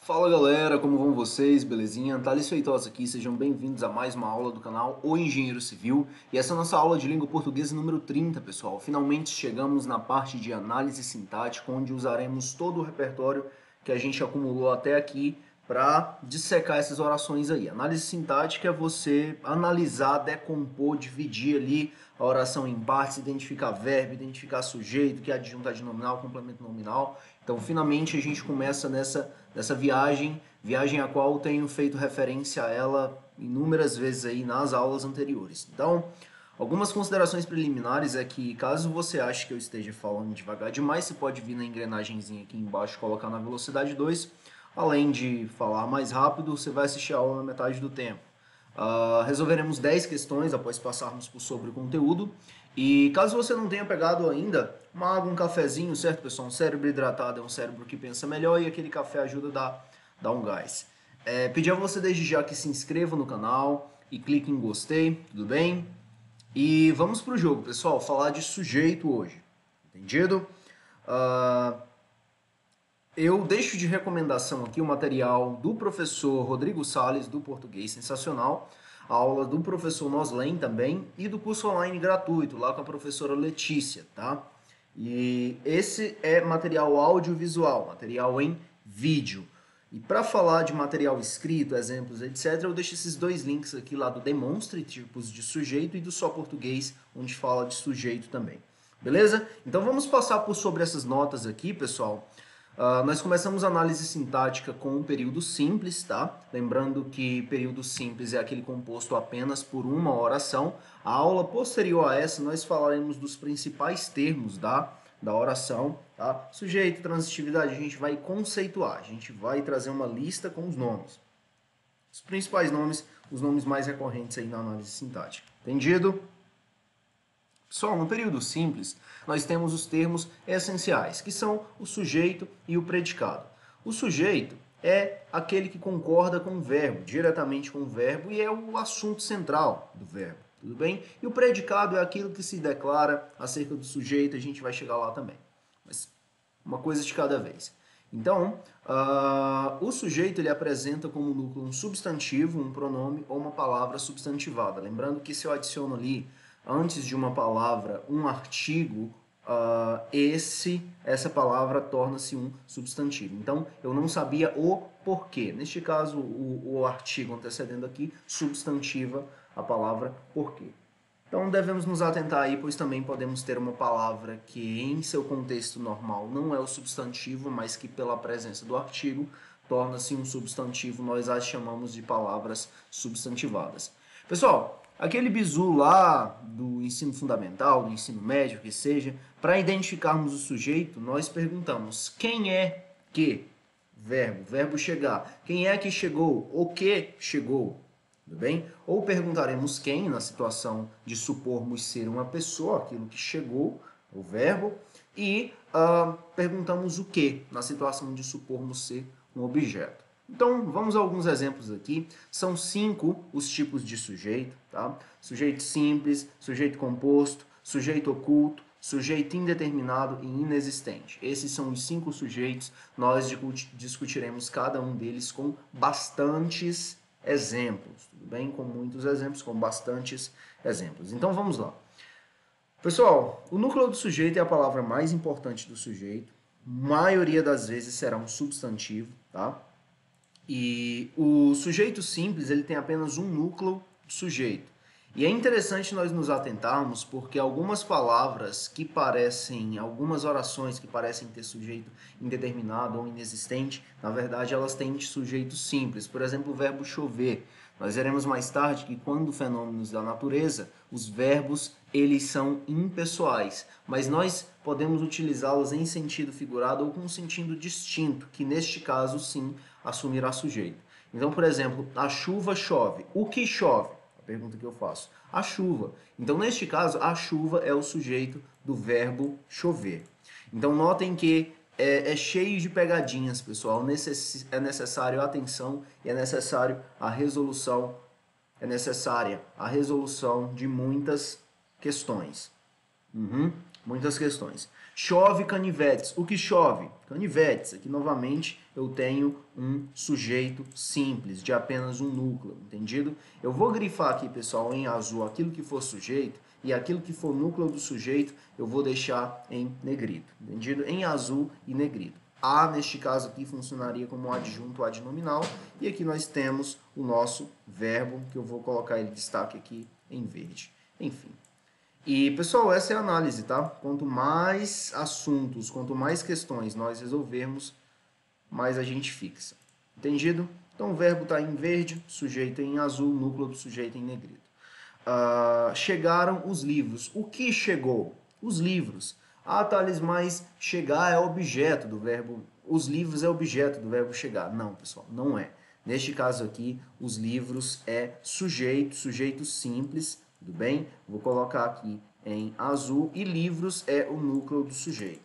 Fala galera, como vão vocês? Belezinha? Thales Feitosa aqui, sejam bem-vindos a mais uma aula do canal O Engenheiro Civil. E essa é a nossa aula de língua portuguesa número 30, pessoal. Finalmente chegamos na parte de análise sintática, onde usaremos todo o repertório que a gente acumulou até aqui para dissecar essas orações aí. Análise sintática é você analisar, decompor, dividir ali a oração em partes, identificar verbo, identificar sujeito, que é adjunto adnominal, complemento nominal. Então, finalmente, a gente começa nessa viagem a qual tenho feito referência a ela inúmeras vezes aí nas aulas anteriores. Então, algumas considerações preliminares é que, caso você ache que eu esteja falando devagar demais, você pode vir na engrenagemzinha aqui embaixo e colocar na velocidade 2. Além de falar mais rápido, você vai assistir a aula na metade do tempo. Resolveremos 10 questões após passarmos sobre o conteúdo. E caso você não tenha pegado ainda, uma água, um cafezinho, certo, pessoal? Um cérebro hidratado é um cérebro que pensa melhor e aquele café ajuda a dar um gás. Pedir a você desde já que se inscreva no canal e clique em gostei, tudo bem? E vamos pro jogo, pessoal, falar de sujeito hoje, entendido? Eu deixo de recomendação aqui o material do professor Rodrigo Salles, do Português Sensacional, a aula do professor Noslen também, e do curso online gratuito, lá com a professora Letícia, tá? E esse é material audiovisual, material em vídeo. E para falar de material escrito, exemplos, etc., eu deixo esses dois links aqui lá do Demonstre Tipos de Sujeito e do Só Português, onde fala de sujeito também. Beleza? Então vamos passar por sobre essas notas aqui, pessoal. Nós começamos a análise sintática com o período simples, tá? Lembrando que período simples é aquele composto apenas por uma oração. A aula posterior a essa, nós falaremos dos principais termos da oração, tá? Sujeito, transitividade, a gente vai conceituar, a gente vai trazer uma lista com os nomes. Os principais nomes, os nomes mais recorrentes aí na análise sintática. Entendido? Só no período simples, nós temos os termos essenciais, que são o sujeito e o predicado. O sujeito é aquele que concorda com o verbo, diretamente com o verbo, e é o assunto central do verbo, tudo bem? E o predicado é aquilo que se declara acerca do sujeito, a gente vai chegar lá também. Mas uma coisa de cada vez. Então, o sujeito ele apresenta como núcleo um substantivo, um pronome ou uma palavra substantivada. Lembrando que se eu adiciono ali antes de uma palavra um artigo, essa palavra torna-se um substantivo. Então, eu não sabia o porquê. Neste caso, o artigo antecedendo aqui substantiva a palavra porquê. Então, devemos nos atentar aí, pois também podemos ter uma palavra que, em seu contexto normal, não é o substantivo, mas que, pela presença do artigo, torna-se um substantivo. Nós as chamamos de palavras substantivadas. Pessoal, aquele bizu lá do ensino fundamental, do ensino médio, que seja, para identificarmos o sujeito, nós perguntamos quem é que? Verbo chegar. Quem é que chegou? O que chegou? Tudo bem? Ou perguntaremos quem, na situação de supormos ser uma pessoa, aquilo que chegou, o verbo, e perguntamos o que, na situação de supormos ser um objeto. Então, vamos a alguns exemplos aqui. São 5 os tipos de sujeito, tá? Sujeito simples, sujeito composto, sujeito oculto, sujeito indeterminado e inexistente. Esses são os 5 sujeitos. Nós discutiremos cada um deles com bastantes exemplos, tudo bem? Com muitos exemplos, com bastantes exemplos. Então, vamos lá. Pessoal, o núcleo do sujeito é a palavra mais importante do sujeito. Maioria das vezes será um substantivo, tá? E o sujeito simples, ele tem apenas um núcleo do sujeito. E é interessante nós nos atentarmos porque algumas palavras que parecem, algumas orações que parecem ter sujeito indeterminado ou inexistente, na verdade elas têm sujeito simples. Por exemplo, o verbo chover. Nós veremos mais tarde que quando fenômenos da natureza, os verbos eles são impessoais, mas nós podemos utilizá-los em sentido figurado ou com um sentido distinto, que neste caso sim assumirá sujeito. Então, por exemplo, a chuva chove. O que chove? A pergunta que eu faço. A chuva. Então, neste caso, a chuva é o sujeito do verbo chover. Então, notem que é cheio de pegadinhas, pessoal. É necessário atenção e é necessário a resolução, é necessária a resolução de muitas questões. Muitas questões. Chove canivetes. O que chove? Canivetes. Aqui, novamente, eu tenho um sujeito simples, de apenas um núcleo, entendido? Eu vou grifar aqui, pessoal, em azul aquilo que for sujeito e aquilo que for núcleo do sujeito eu vou deixar em negrito, entendido? Em azul e negrito. A, neste caso aqui, funcionaria como um adjunto adnominal. E aqui nós temos o nosso verbo, que eu vou colocar ele destaque aqui em verde. Enfim. E, pessoal, essa é a análise, tá? Quanto mais assuntos, quanto mais questões nós resolvermos, mais a gente fixa. Entendido? Então, o verbo está em verde, sujeito em azul, núcleo do sujeito em negrito. Chegaram os livros. O que chegou? Os livros. Thales, mas chegar é objeto do verbo... Os livros é objeto do verbo chegar. Não, pessoal, não é. Neste caso aqui, os livros é sujeito, sujeito simples, tudo bem? Vou colocar aqui em azul e livros é o núcleo do sujeito.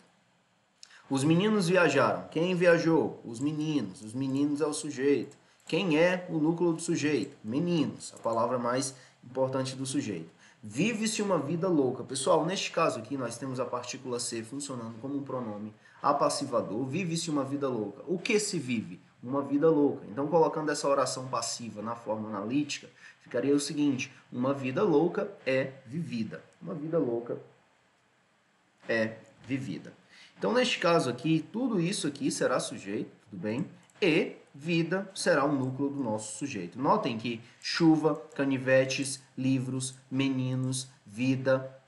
Os meninos viajaram. Quem viajou? Os meninos. Os meninos é o sujeito. Quem é o núcleo do sujeito? Meninos, a palavra mais importante do sujeito. Vive-se uma vida louca. Pessoal, neste caso aqui nós temos a partícula ser funcionando como um pronome apassivador. Vive-se uma vida louca. O que se vive? Uma vida louca. Então, colocando essa oração passiva na forma analítica, ficaria o seguinte: uma vida louca é vivida. Uma vida louca é vivida. Então, neste caso aqui, tudo isso aqui será sujeito, tudo bem? E vida será o núcleo do nosso sujeito. Notem que chuva, canivetes, livros, meninos, vida,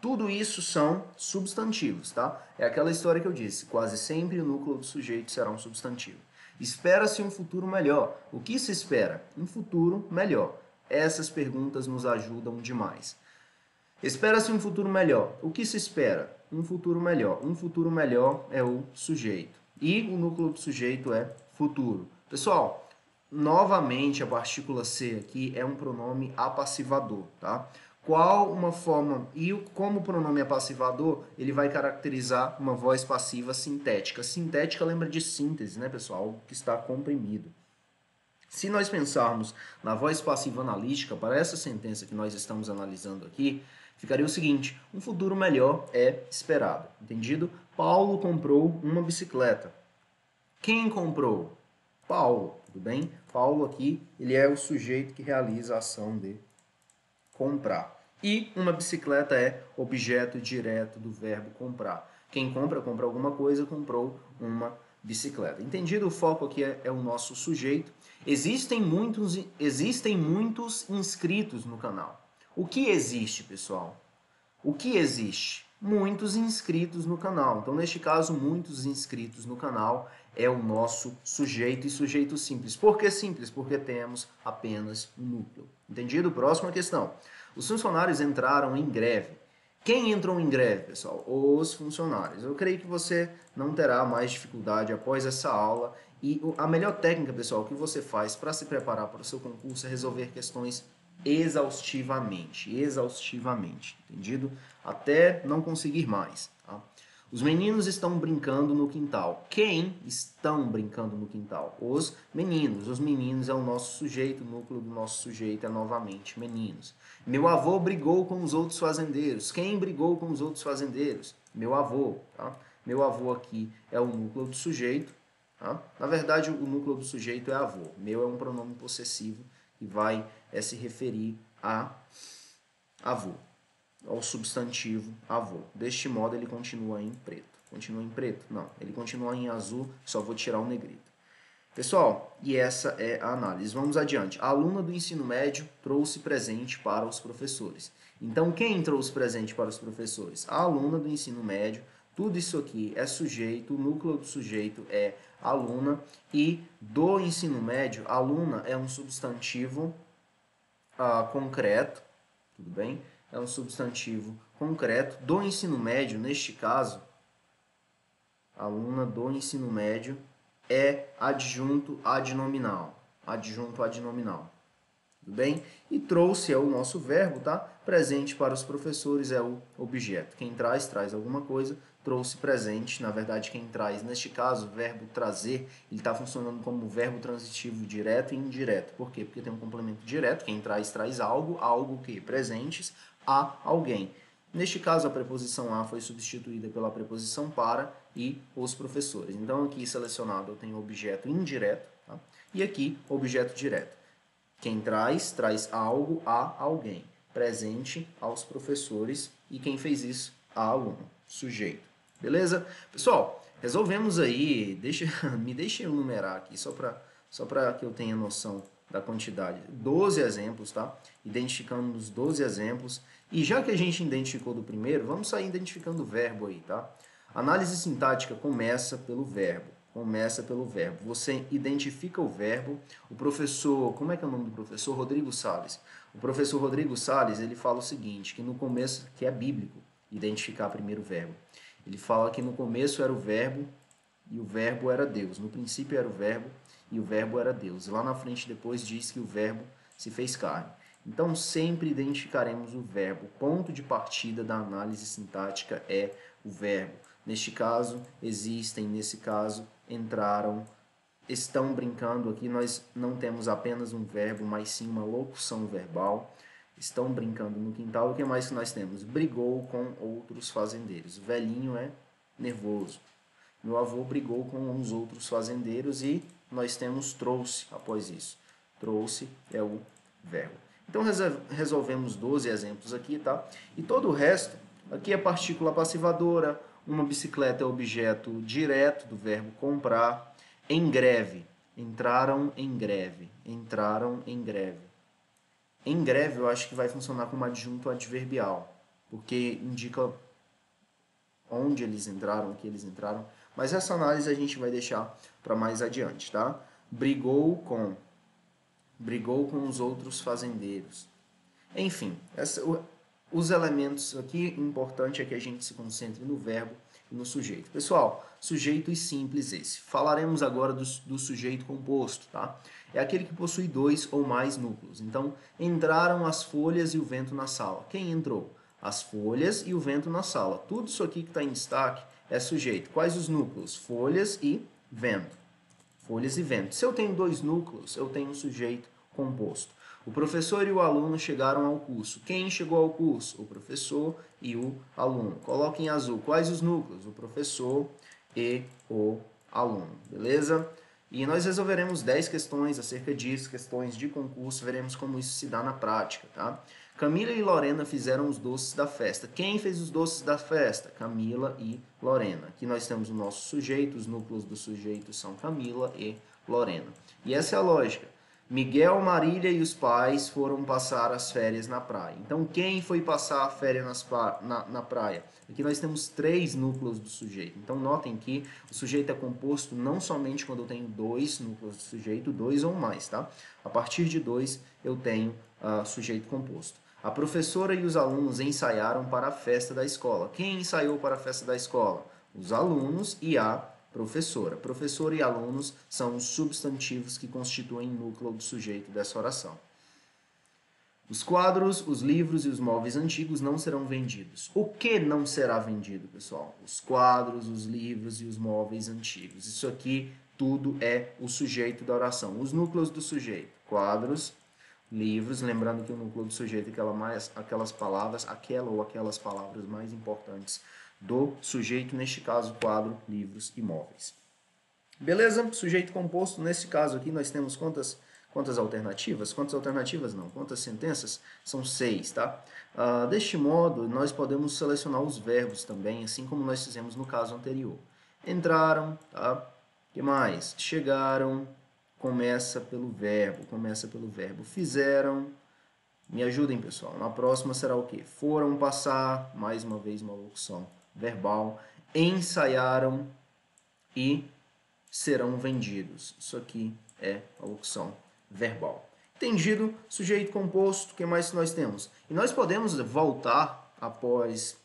tudo isso são substantivos, tá? É aquela história que eu disse, quase sempre o núcleo do sujeito será um substantivo. Espera-se um futuro melhor. O que se espera? Um futuro melhor. Essas perguntas nos ajudam demais. Espera-se um futuro melhor. O que se espera? Um futuro melhor. Um futuro melhor é o sujeito. E o núcleo do sujeito é futuro. Pessoal, novamente a partícula ser aqui é um pronome apassivador, tá? Qual uma forma... E como o pronome apassivador, ele vai caracterizar uma voz passiva sintética. Sintética lembra de síntese, né, pessoal? Algo que está comprimido. Se nós pensarmos na voz passiva analítica, para essa sentença que nós estamos analisando aqui, ficaria o seguinte: um futuro melhor é esperado. Entendido? Paulo comprou uma bicicleta. Quem comprou? Paulo, tudo bem? Paulo aqui, ele é o sujeito que realiza a ação de comprar. E uma bicicleta é objeto direto do verbo comprar. Quem compra, compra alguma coisa, comprou uma bicicleta. Entendido? O foco aqui é o nosso sujeito. Existem muitos inscritos no canal. O que existe, pessoal? O que existe? Muitos inscritos no canal. Então, neste caso, muitos inscritos no canal é o nosso sujeito e sujeito simples. Por que simples? Porque temos apenas um núcleo. Entendido? Próxima questão. Os funcionários entraram em greve. Quem entrou em greve, pessoal? Os funcionários. Eu creio que você não terá mais dificuldade após essa aula. E a melhor técnica, pessoal, que você faz para se preparar para o seu concurso é resolver questões exaustivamente, entendido? Até não conseguir mais, tá? Os meninos estão brincando no quintal. Quem estão brincando no quintal? Os meninos. Os meninos é o nosso sujeito, o núcleo do nosso sujeito é novamente meninos. Meu avô brigou com os outros fazendeiros. Quem brigou com os outros fazendeiros? Meu avô, tá? Meu avô aqui é o núcleo do sujeito, tá? Na verdade, o núcleo do sujeito é avô. Meu é um pronome possessivo que vai se referir a avô, ao substantivo avô. Deste modo, ele continua em preto. Continua em preto? Não, ele continua em azul, só vou tirar o negrito. Pessoal, e essa é a análise. Vamos adiante. A aluna do ensino médio trouxe presente para os professores. Então, quem trouxe presente para os professores? A aluna do ensino médio. Tudo isso aqui é sujeito, o núcleo do sujeito é aluna, e do ensino médio, aluna é um substantivo concreto, tudo bem? É um substantivo concreto. Do ensino médio, neste caso, aluna do ensino médio é adjunto adnominal. Adjunto adnominal. Tudo bem? E trouxe é o nosso verbo, tá? Presente para os professores é o objeto. Quem traz, traz alguma coisa. Trouxe presente, na verdade quem traz, neste caso, o verbo trazer, ele está funcionando como verbo transitivo direto e indireto. Por quê? Porque tem um complemento direto, quem traz, traz algo, algo que? Presentes a alguém. Neste caso, a preposição a foi substituída pela preposição para e os professores. Então, aqui selecionado eu tenho objeto indireto, tá? E aqui objeto direto. Quem traz algo a alguém. Presente aos professores e quem fez isso? A aluno, sujeito. Beleza? Pessoal, resolvemos aí, me deixa eu numerar aqui, só para que eu tenha noção da quantidade. 12 exemplos, tá? Identificamos 12 exemplos. E já que a gente identificou do primeiro, vamos sair identificando o verbo aí, tá? Análise sintática começa pelo verbo. Começa pelo verbo. Você identifica o verbo. O professor, como é que é o nome do professor? Rodrigo Salles. O professor Rodrigo Salles, ele fala o seguinte, que no começo, que é bíblico, identificar primeiro o verbo. Ele fala que no começo era o verbo e o verbo era Deus. No princípio era o verbo e o verbo era Deus. E lá na frente depois diz que o verbo se fez carne. Então sempre identificaremos o verbo. O ponto de partida da análise sintática é o verbo. Neste caso, existem, nesse caso, entraram, estão brincando. Aqui nós não temos apenas um verbo, mas sim uma locução verbal. Estão brincando no quintal. O que mais que nós temos? Brigou com outros fazendeiros. O velhinho é nervoso. Meu avô brigou com os outros fazendeiros e nós temos trouxe após isso. Trouxe é o verbo. Então resolvemos 12 exemplos aqui, tá? E todo o resto, aqui é partícula passivadora, uma bicicleta é objeto direto do verbo comprar, em greve, entraram em greve, entraram em greve. Em greve eu acho que vai funcionar como adjunto adverbial, porque indica onde eles entraram, o que eles entraram, mas essa análise a gente vai deixar para mais adiante, tá? Brigou com os outros fazendeiros. Enfim, os elementos aqui, importante é que a gente se concentre no verbo e no sujeito. Pessoal, sujeitos simples esse. Falaremos agora do sujeito composto, tá? É aquele que possui 2 ou mais núcleos. Então, entraram as folhas e o vento na sala. Quem entrou? As folhas e o vento na sala. Tudo isso aqui que está em destaque é sujeito. Quais os núcleos? Folhas e vento. Folhas e vento. Se eu tenho 2 núcleos, eu tenho um sujeito composto. O professor e o aluno chegaram ao curso. Quem chegou ao curso? O professor e o aluno. Coloque em azul. Quais os núcleos? O professor e o aluno. Beleza? E nós resolveremos 10 questões acerca disso, questões de concurso, veremos como isso se dá na prática, tá? Camila e Lorena fizeram os doces da festa. Quem fez os doces da festa? Camila e Lorena. Aqui nós temos o nosso sujeito, os núcleos do sujeito são Camila e Lorena. E essa é a lógica. Miguel, Marília e os pais foram passar as férias na praia. Então, quem foi passar a férias na praia? Aqui nós temos 3 núcleos do sujeito. Então, notem que o sujeito é composto não somente quando eu tenho 2 núcleos do sujeito, 2 ou mais, tá? A partir de 2 eu tenho sujeito composto. A professora e os alunos ensaiaram para a festa da escola. Quem ensaiou para a festa da escola? Os alunos e a professora. Professor e alunos são os substantivos que constituem o núcleo do sujeito dessa oração. Os quadros, os livros e os móveis antigos não serão vendidos. O que não será vendido, pessoal? Os quadros, os livros e os móveis antigos. Isso aqui tudo é o sujeito da oração. Os núcleos do sujeito. Quadros, livros, lembrando que o núcleo do sujeito é aquelas palavras mais importantes do sujeito, neste caso, quadro, livros e móveis. Beleza? Sujeito composto, nesse caso aqui, nós temos quantas alternativas? Quantas alternativas não? Quantas sentenças? São 6, tá? Deste modo, nós podemos selecionar os verbos também, assim como nós fizemos no caso anterior. Entraram, tá? O que mais? Chegaram, começa pelo verbo. Fizeram, me ajudem, pessoal. Na próxima será o quê? Foram passar, mais uma vez uma locução verbal, ensaiaram e serão vendidos. Isso aqui é a locução verbal. Entendido? Sujeito composto, o que mais nós temos? E nós podemos voltar, após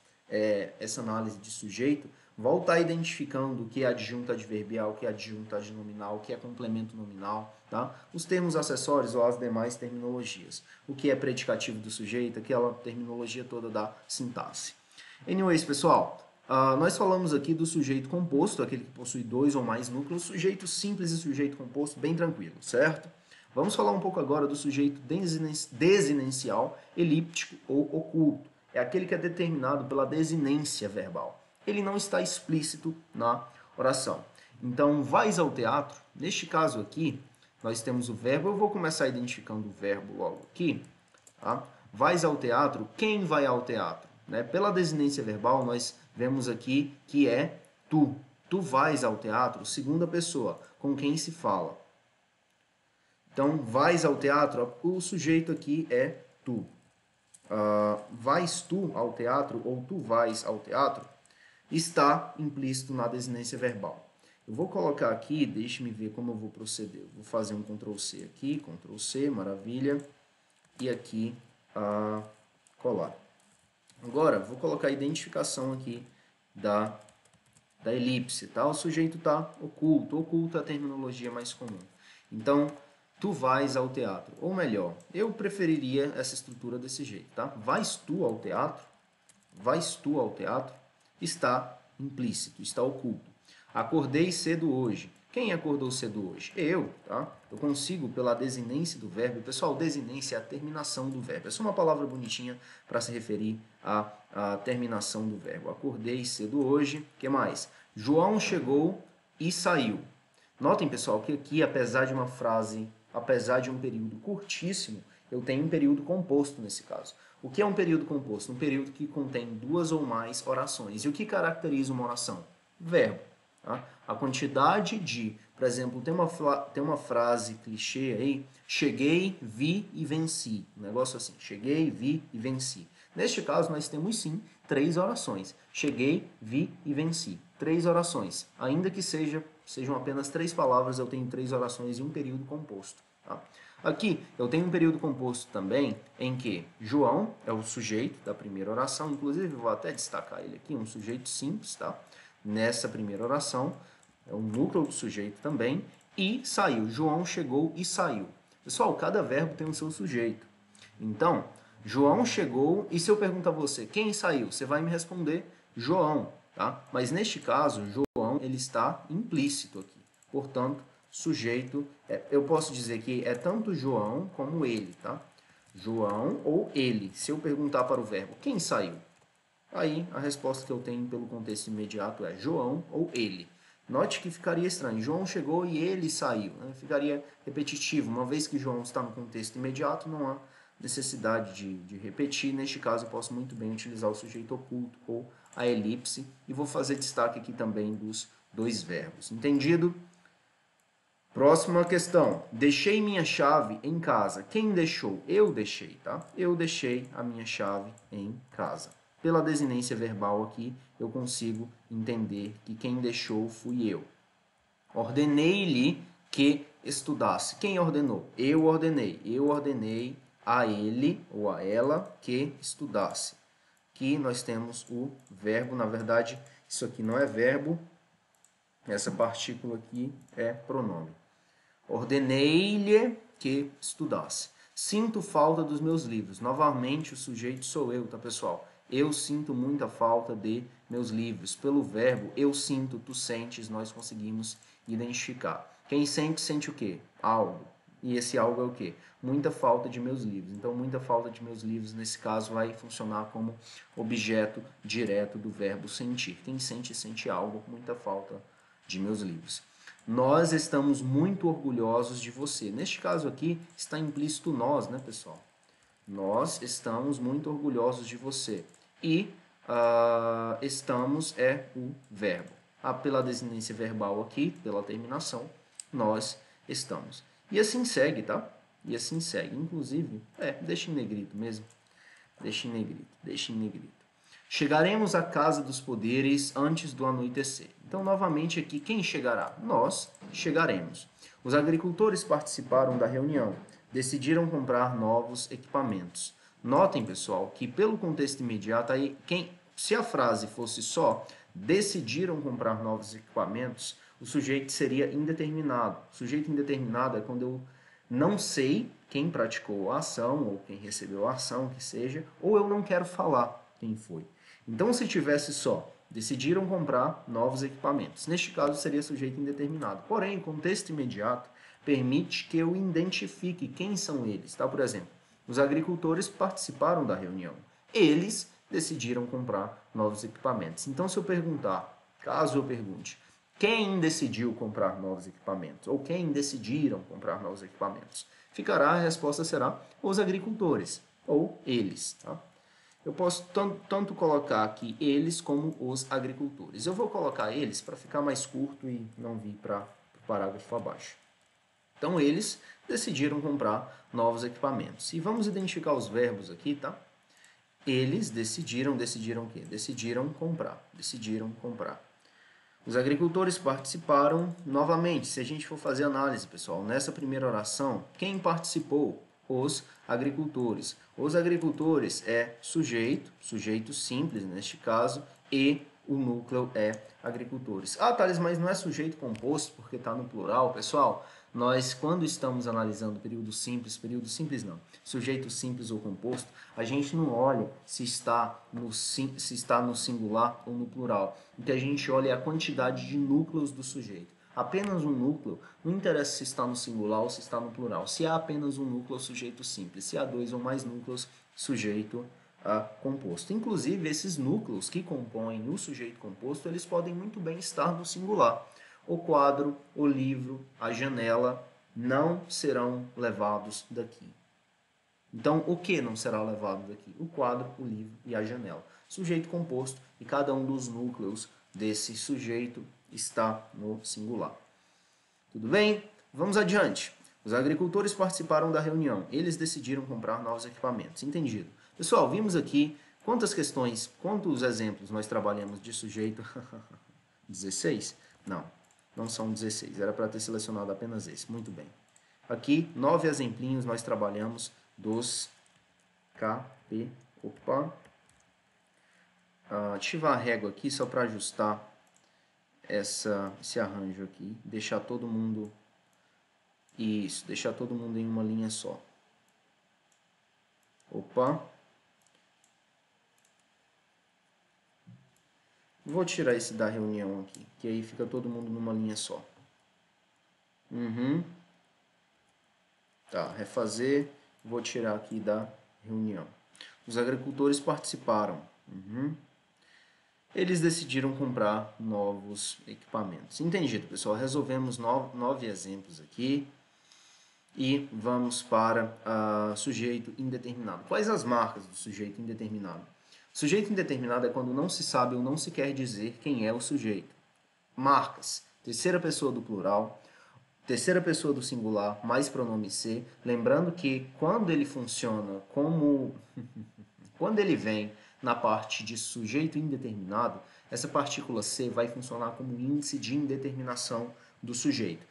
essa análise de sujeito, voltar identificando o que é adjunto adverbial, o que é adjunto adnominal, o que é complemento nominal, tá? Os termos acessórios ou as demais terminologias. O que é predicativo do sujeito, aquela terminologia toda da sintaxe. Anyways, pessoal, nós falamos aqui do sujeito composto, aquele que possui 2 ou mais núcleos, sujeito simples e sujeito composto, bem tranquilo, certo? Vamos falar um pouco agora do sujeito desinencial, elíptico ou oculto. é aquele que é determinado pela desinência verbal. Ele não está explícito na oração. Então, vais ao teatro, neste caso aqui, nós temos o verbo, eu vou começar identificando o verbo logo aqui, tá? Vais ao teatro, quem vai ao teatro? Né? Pela desinência verbal, nós vemos aqui que é tu. Tu vais ao teatro, segunda pessoa, com quem se fala. Então, vais ao teatro, o sujeito aqui é tu. Vais tu ao teatro ou tu vais ao teatro está implícito na desinência verbal. Eu vou colocar aqui, deixe-me ver como eu vou proceder. Eu vou fazer um Ctrl+C aqui, Ctrl+C, maravilha. E aqui, colar. Agora, vou colocar a identificação aqui da elipse, tá? O sujeito está oculto. Oculto é a terminologia mais comum. Então, tu vais ao teatro. Ou melhor, eu preferiria essa estrutura desse jeito, tá? Vais tu ao teatro? Vais tu ao teatro? Está implícito, está oculto. Acordei cedo hoje. Quem acordou cedo hoje? Eu, tá? Eu consigo, pela desinência do verbo. Pessoal, desinência é a terminação do verbo. É só uma palavra bonitinha para se referir à terminação do verbo. Acordei cedo hoje. O que mais? João chegou e saiu. Notem, pessoal, que aqui, apesar de uma frase, apesar de um período curtíssimo, eu tenho um período composto nesse caso. O que é um período composto? Um período que contém duas ou mais orações. E o que caracteriza uma oração? Verbo. Tá? A quantidade de, por exemplo, tem uma frase clichê aí, cheguei, vi e venci. Um negócio assim, cheguei, vi e venci. Neste caso, nós temos sim 3 orações. Cheguei, vi e venci. 3 orações. Ainda que sejam apenas 3 palavras, eu tenho 3 orações e um período composto. Tá? Aqui eu tenho um período composto também em que João é o sujeito da primeira oração, inclusive eu vou até destacar ele aqui, um sujeito simples, tá? Nessa primeira oração, é o núcleo do sujeito também, e saiu. João chegou e saiu. Pessoal, cada verbo tem o seu sujeito. Então, João chegou, e se eu perguntar a você, quem saiu? Você vai me responder João, tá? Mas neste caso, João, ele está implícito aqui. Portanto, sujeito, eu posso dizer que é tanto João como ele, tá? João ou ele. Se eu perguntar para o verbo, quem saiu? Aí, a resposta que eu tenho pelo contexto imediato é João ou ele. Note que ficaria estranho. João chegou e ele saiu. Né? Ficaria repetitivo. Uma vez que João está no contexto imediato, não há necessidade de repetir. Neste caso, eu posso muito bem utilizar o sujeito oculto ou a elipse. E vou fazer destaque aqui também dos 2 verbos. Entendido? Próxima questão. Deixei minha chave em casa. Quem deixou? Eu deixei, tá? Eu deixei a minha chave em casa. Pela desinência verbal aqui, eu consigo entender que quem deixou fui eu. Ordenei-lhe que estudasse. Quem ordenou? Eu ordenei. Eu ordenei a ele ou a ela que estudasse. Aqui nós temos o verbo. Na verdade, isso aqui não é verbo. Essa partícula aqui é pronome. Ordenei-lhe que estudasse. Sinto falta dos meus livros. Novamente, o sujeito sou eu, tá, pessoal? Eu sinto muita falta de meus livros. Pelo verbo eu sinto, tu sentes, nós conseguimos identificar. Quem sente, sente o quê? Algo. E esse algo é o quê? Muita falta de meus livros. Então, muita falta de meus livros, nesse caso, vai funcionar como objeto direto do verbo sentir. Quem sente, sente algo. Muita falta de meus livros. Nós estamos muito orgulhosos de você. Neste caso aqui, está implícito nós, né, pessoal? Nós estamos muito orgulhosos de você. E estamos é o verbo. Pela desinência verbal aqui, pela terminação, nós estamos. E assim segue, tá? E assim segue. Inclusive, deixa em negrito mesmo. Deixa em negrito, deixa em negrito. Chegaremos à casa dos poderes antes do anoitecer. Então, novamente aqui, quem chegará? Nós chegaremos. Os agricultores participaram da reunião. Decidiram comprar novos equipamentos. Notem, pessoal, que pelo contexto imediato, aí, se a frase fosse só decidiram comprar novos equipamentos, o sujeito seria indeterminado. O sujeito indeterminado é quando eu não sei quem praticou a ação, ou quem recebeu a ação, que seja, ou eu não quero falar quem foi. Então, se tivesse só decidiram comprar novos equipamentos, neste caso seria sujeito indeterminado. Porém, o contexto imediato permite que eu identifique quem são eles. Tá? Por exemplo, os agricultores participaram da reunião. Eles decidiram comprar novos equipamentos. Então, se eu perguntar, caso eu pergunte, quem decidiu comprar novos equipamentos? Ou quem decidiram comprar novos equipamentos? A resposta será os agricultores, ou eles. Tá? Eu posso tanto colocar aqui eles como os agricultores. Eu vou colocar eles para ficar mais curto e não vir para o parágrafo abaixo. Então, eles decidiram comprar novos equipamentos. E vamos identificar os verbos aqui, tá? Eles decidiram o quê? Decidiram comprar. Os agricultores participaram novamente. Se a gente for fazer análise, pessoal, nessa primeira oração, quem participou? Os agricultores. Os agricultores é sujeito simples neste caso, e o núcleo é agricultores. Ah, Thales, mas não é sujeito composto porque está no plural, pessoal? Nós, quando estamos analisando período simples não, sujeito simples ou composto, a gente não olha se está no singular ou no plural. O que a gente olha é a quantidade de núcleos do sujeito. Apenas um núcleo, não interessa se está no singular ou se está no plural. Se há apenas um núcleo, sujeito simples. Se há dois ou mais núcleos, sujeito composto. Inclusive, esses núcleos que compõem o sujeito composto, eles podem muito bem estar no singular. O quadro, o livro, a janela não serão levados daqui. Então, o que não será levado daqui? O quadro, o livro e a janela. Sujeito composto, e cada um dos núcleos desse sujeito está no singular. Tudo bem? Vamos adiante. Os agricultores participaram da reunião. Eles decidiram comprar novos equipamentos. Entendido. Pessoal, vimos aqui quantas questões, quantos exemplos nós trabalhamos de sujeito? 16? Não são 16. Era para ter selecionado apenas esse. Muito bem. Aqui, 9 exemplinhos nós trabalhamos dos KP. Opa! Ativar a régua aqui só para ajustar esse arranjo aqui. Deixar todo mundo... Isso, deixar todo mundo em uma linha só. Opa! Vou tirar esse da reunião aqui, que aí fica todo mundo numa linha só. Tá, refazer. Vou tirar aqui da reunião. Os agricultores participaram. Eles decidiram comprar novos equipamentos. Entendido, pessoal? Resolvemos 9 exemplos aqui. E vamos para sujeito indeterminado. Quais as marcas do sujeito indeterminado? Sujeito indeterminado é quando não se sabe ou não se quer dizer quem é o sujeito. Marcas: terceira pessoa do plural, terceira pessoa do singular, mais pronome se. Lembrando que quando ele funciona como... quando ele vem na parte de sujeito indeterminado, essa partícula se vai funcionar como índice de indeterminação do sujeito.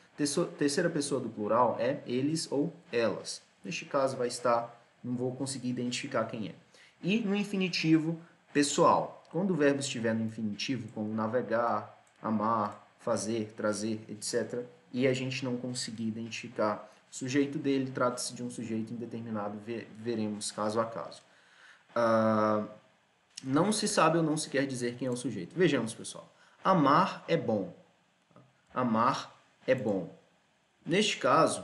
Terceira pessoa do plural é eles ou elas. Neste caso vai estar... não vou conseguir identificar quem é. E no infinitivo pessoal, quando o verbo estiver no infinitivo, como navegar, amar, fazer, trazer, etc., e a gente não conseguir identificar o sujeito dele, trata-se de um sujeito indeterminado, veremos caso a caso. Não se sabe ou não se quer dizer quem é o sujeito. Vejamos, pessoal. Amar é bom. Amar é bom. Neste caso,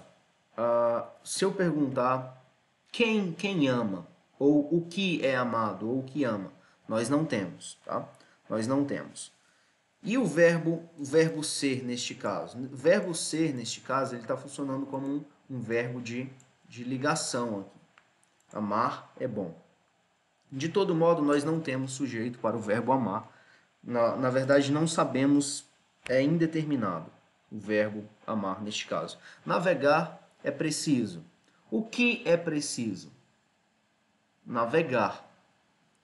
se eu perguntar quem ama, ou o que é amado, ou o que ama, nós não temos, tá? Nós não temos. E o verbo ser, neste caso? O verbo ser, neste caso, ele está funcionando como um verbo de ligação aqui. Amar é bom. De todo modo, nós não temos sujeito para o verbo amar. Na verdade, não sabemos, é indeterminado o verbo amar neste caso. Navegar é preciso. O que é preciso? Navegar.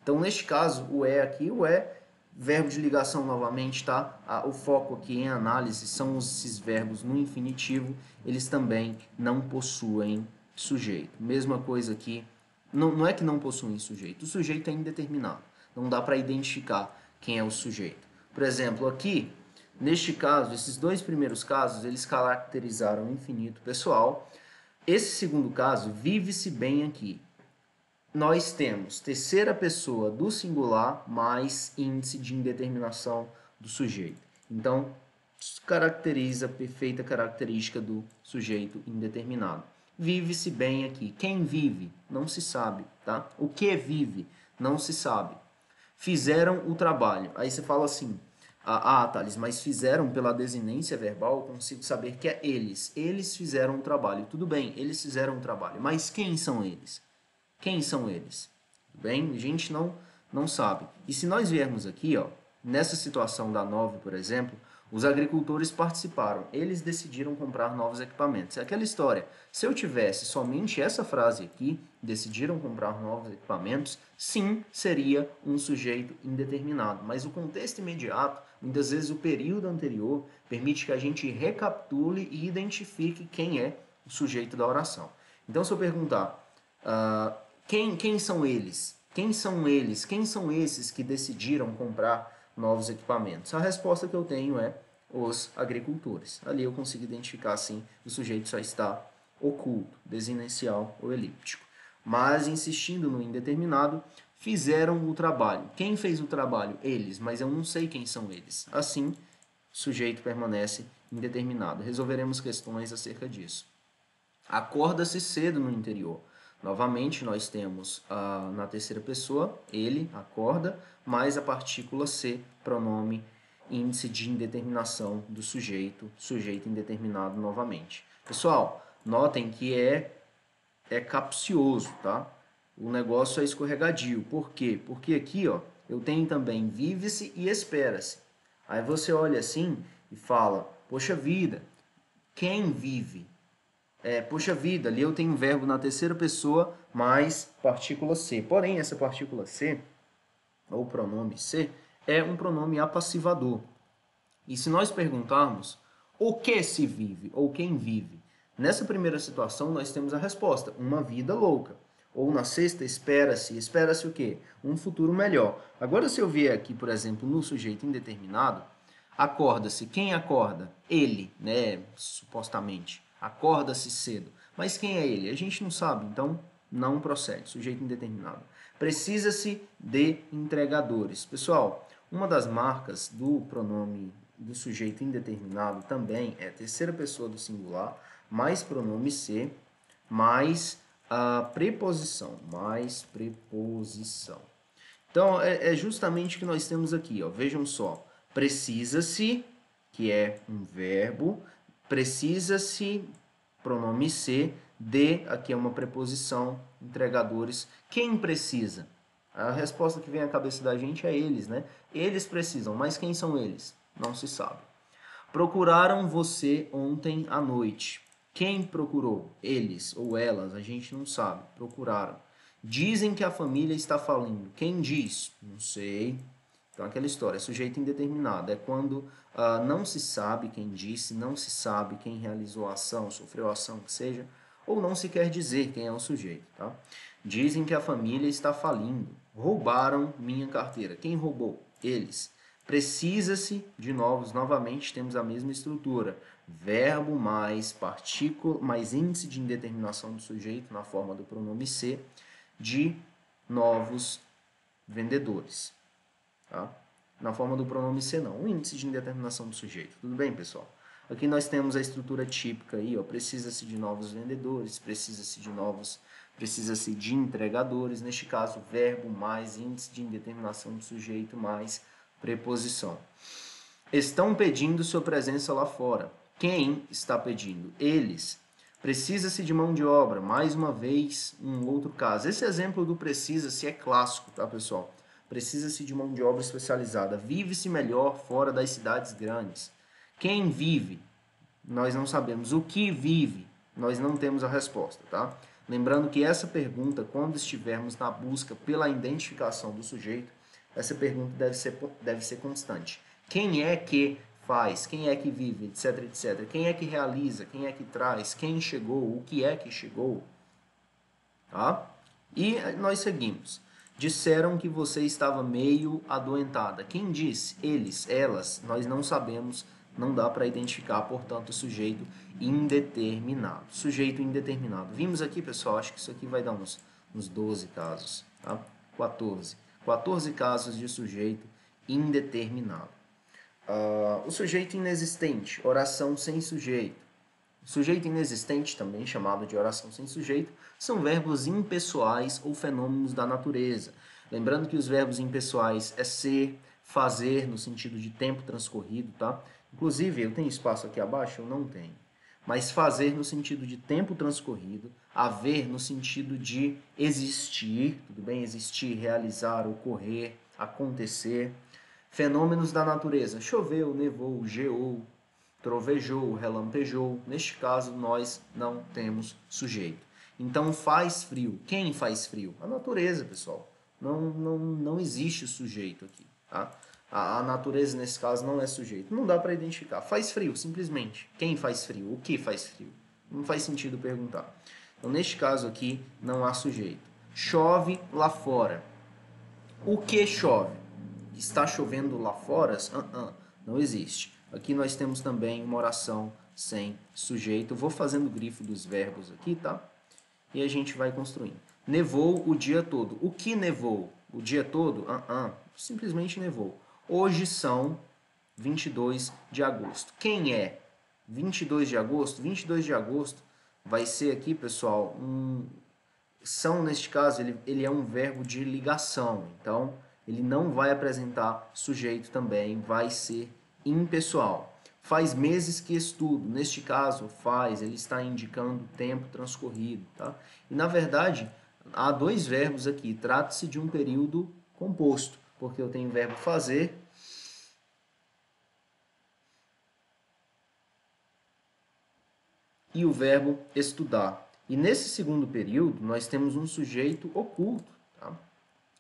Então, neste caso, o é aqui, o é, verbo de ligação novamente, tá? O foco aqui em análise são esses verbos no infinitivo, eles também não possuem sujeito. Mesma coisa aqui, não é que não possuem sujeito, o sujeito é indeterminado, não dá para identificar quem é o sujeito. Por exemplo, aqui, neste caso, esses dois primeiros casos, eles caracterizaram o infinito pessoal. Esse segundo caso, vive-se bem aqui. Nós temos terceira pessoa do singular mais índice de indeterminação do sujeito. Então, caracteriza a perfeita característica do sujeito indeterminado. Vive-se bem aqui. Quem vive? Não se sabe, tá? O que vive? Não se sabe. fizeram o trabalho. Aí você fala assim, Thales, mas fizeram pela desinência verbal, eu consigo saber que é eles. Eles fizeram o trabalho. Tudo bem, eles fizeram o trabalho. Mas quem são eles? Quem são eles? Tudo bem? A gente não sabe. E se nós viermos aqui, ó, nessa situação da 9, por exemplo, os agricultores participaram. Eles decidiram comprar novos equipamentos. É aquela história. Se eu tivesse somente essa frase aqui, decidiram comprar novos equipamentos, sim, seria um sujeito indeterminado. Mas o contexto imediato, muitas vezes o período anterior, permite que a gente recapitule e identifique quem é o sujeito da oração. Então, se eu perguntar, quem são eles? Quem são eles? Quem são esses que decidiram comprar novos equipamentos? A resposta que eu tenho é os agricultores. Ali eu consigo identificar, assim, o sujeito só está oculto, desinencial ou elíptico. Mas, insistindo no indeterminado, fizeram o trabalho. Quem fez o trabalho? Eles, mas eu não sei quem são eles. Assim, o sujeito permanece indeterminado. Resolveremos questões acerca disso. Acorda-se cedo no interior. Novamente, nós temos na terceira pessoa, ele acorda, mais a partícula C, pronome índice de indeterminação do sujeito, sujeito indeterminado novamente. Pessoal, notem que é capcioso, tá? O negócio é escorregadio. Por quê? Porque aqui, ó, eu tenho também vive-se e espera-se. Aí você olha assim e fala, poxa vida, quem vive? Poxa vida, ali eu tenho um verbo na terceira pessoa mais partícula C. Porém, essa partícula C, ou pronome C, é um pronome apassivador. E se nós perguntarmos o que se vive ou quem vive, nessa primeira situação nós temos a resposta, uma vida louca. Ou na sexta, espera-se. Espera-se o quê? Um futuro melhor. Agora, se eu vier aqui, por exemplo, no sujeito indeterminado, acorda-se. Quem acorda? Ele, né? Supostamente. Acorda-se cedo. Mas quem é ele? A gente não sabe, então não procede. Sujeito indeterminado. Precisa-se de entregadores. Pessoal, uma das marcas do pronome do sujeito indeterminado também é terceira pessoa do singular, mais pronome ser, mais a preposição. Mais preposição. Então, é justamente o que nós temos aqui. Ó. Vejam só. Precisa-se, que é um verbo, precisa-se, pronome ser, de, aqui é uma preposição, entregadores. Quem precisa? A resposta que vem à cabeça da gente é eles, né? Eles precisam, mas quem são eles? Não se sabe. Procuraram você ontem à noite. Quem procurou? Eles ou elas? A gente não sabe. Procuraram. Dizem que a família está falindo. Quem diz? Não sei. Então, aquela história, sujeito indeterminado, é quando não se sabe quem disse, não se sabe quem realizou a ação, sofreu a ação, que seja, ou não se quer dizer quem é o sujeito. Tá? Dizem que a família está falindo. Roubaram minha carteira. Quem roubou? Eles. Precisa-se de novamente temos a mesma estrutura. Verbo mais partícula, mais índice de indeterminação do sujeito, na forma do pronome ser, de novos vendedores. Tá? Na forma do pronome ser não, o índice de indeterminação do sujeito. Tudo bem, pessoal? Aqui nós temos a estrutura típica aí, ó, precisa-se de novos vendedores, precisa-se de entregadores, neste caso verbo mais índice de indeterminação do sujeito mais preposição. Estão pedindo sua presença lá fora. Quem está pedindo? Eles. Precisa-se de mão de obra, mais uma vez um outro caso. Esse exemplo do precisa-se é clássico, tá, pessoal? Precisa-se de mão de obra especializada. Vive-se melhor fora das cidades grandes. Quem vive? Nós não sabemos. O que vive? Nós não temos a resposta, tá? Lembrando que essa pergunta, quando estivermos na busca pela identificação do sujeito, essa pergunta deve ser constante. Quem é que faz? Quem é que vive? Etc, etc. Quem é que realiza? Quem é que traz? Quem chegou? O que é que chegou? Tá? E nós seguimos. Disseram que você estava meio adoentada. Quem disse? Eles, elas, nós não sabemos, não dá para identificar, portanto, sujeito indeterminado. Sujeito indeterminado. Vimos aqui, pessoal, acho que isso aqui vai dar uns 12 casos, tá? 14 casos de sujeito indeterminado. O sujeito inexistente, oração sem sujeito. Sujeito inexistente, também chamado de oração sem sujeito, são verbos impessoais ou fenômenos da natureza. Lembrando que os verbos impessoais é ser, fazer, no sentido de tempo transcorrido, tá? Inclusive, eu tenho espaço aqui abaixo? Eu não tenho. Mas fazer no sentido de tempo transcorrido, haver no sentido de existir, tudo bem? Existir, realizar, ocorrer, acontecer. Fenômenos da natureza, choveu, nevou, geou, trovejou, relampejou. Neste caso, nós não temos sujeito. Então, faz frio. Quem faz frio? A natureza, pessoal. Não existe sujeito aqui, tá? A natureza, nesse caso, não é sujeito. Não dá para identificar. Faz frio, simplesmente. Quem faz frio? O que faz frio? Não faz sentido perguntar. Então, neste caso aqui, não há sujeito. Chove lá fora. O que chove? Está chovendo lá fora? Não existe. Aqui nós temos também uma oração sem sujeito. Vou fazendo o grifo dos verbos aqui, tá? E a gente vai construindo. Nevou o dia todo. O que nevou? O dia todo? Simplesmente nevou. Hoje são 22 de agosto. Quem é 22 de agosto? 22 de agosto vai ser aqui, pessoal, são, neste caso, ele é um verbo de ligação. Então, ele não vai apresentar sujeito também, vai ser impessoal. Faz meses que estudo. Neste caso, faz, ele está indicando tempo transcorrido. Tá? E, na verdade, há dois verbos aqui. Trata-se de um período composto, porque eu tenho o verbo fazer e o verbo estudar. E nesse segundo período, nós temos um sujeito oculto. Tá?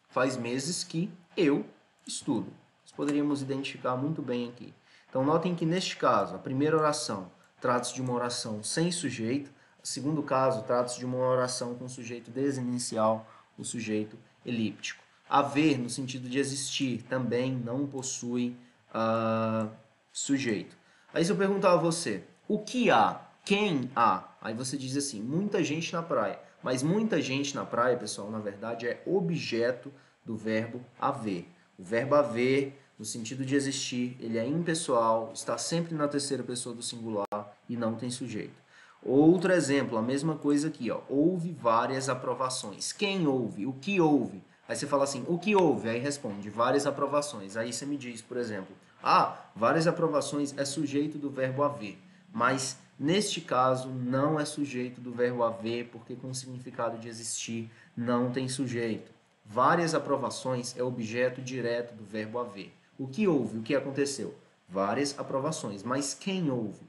Faz meses que eu estudo. Nós poderíamos identificar muito bem aqui. Então, notem que neste caso, a primeira oração trata-se de uma oração sem sujeito. O segundo caso, trata-se de uma oração com sujeito desinicial, o sujeito elíptico. Haver, no sentido de existir, também não possui sujeito. Aí se eu perguntar a você, o que há? Quem há? Aí você diz assim, muita gente na praia. Mas muita gente na praia, pessoal, na verdade é objeto do verbo haver. O verbo haver, no sentido de existir, ele é impessoal, está sempre na terceira pessoa do singular e não tem sujeito. Outro exemplo, a mesma coisa aqui, ó. Houve várias aprovações. Quem houve? O que houve? Aí você fala assim, o que houve? Aí responde, várias aprovações. Aí você me diz, por exemplo, várias aprovações é sujeito do verbo haver. Mas, neste caso, não é sujeito do verbo haver, porque com o significado de existir não tem sujeito. Várias aprovações é objeto direto do verbo haver. O que houve? O que aconteceu? Várias aprovações. Mas quem houve?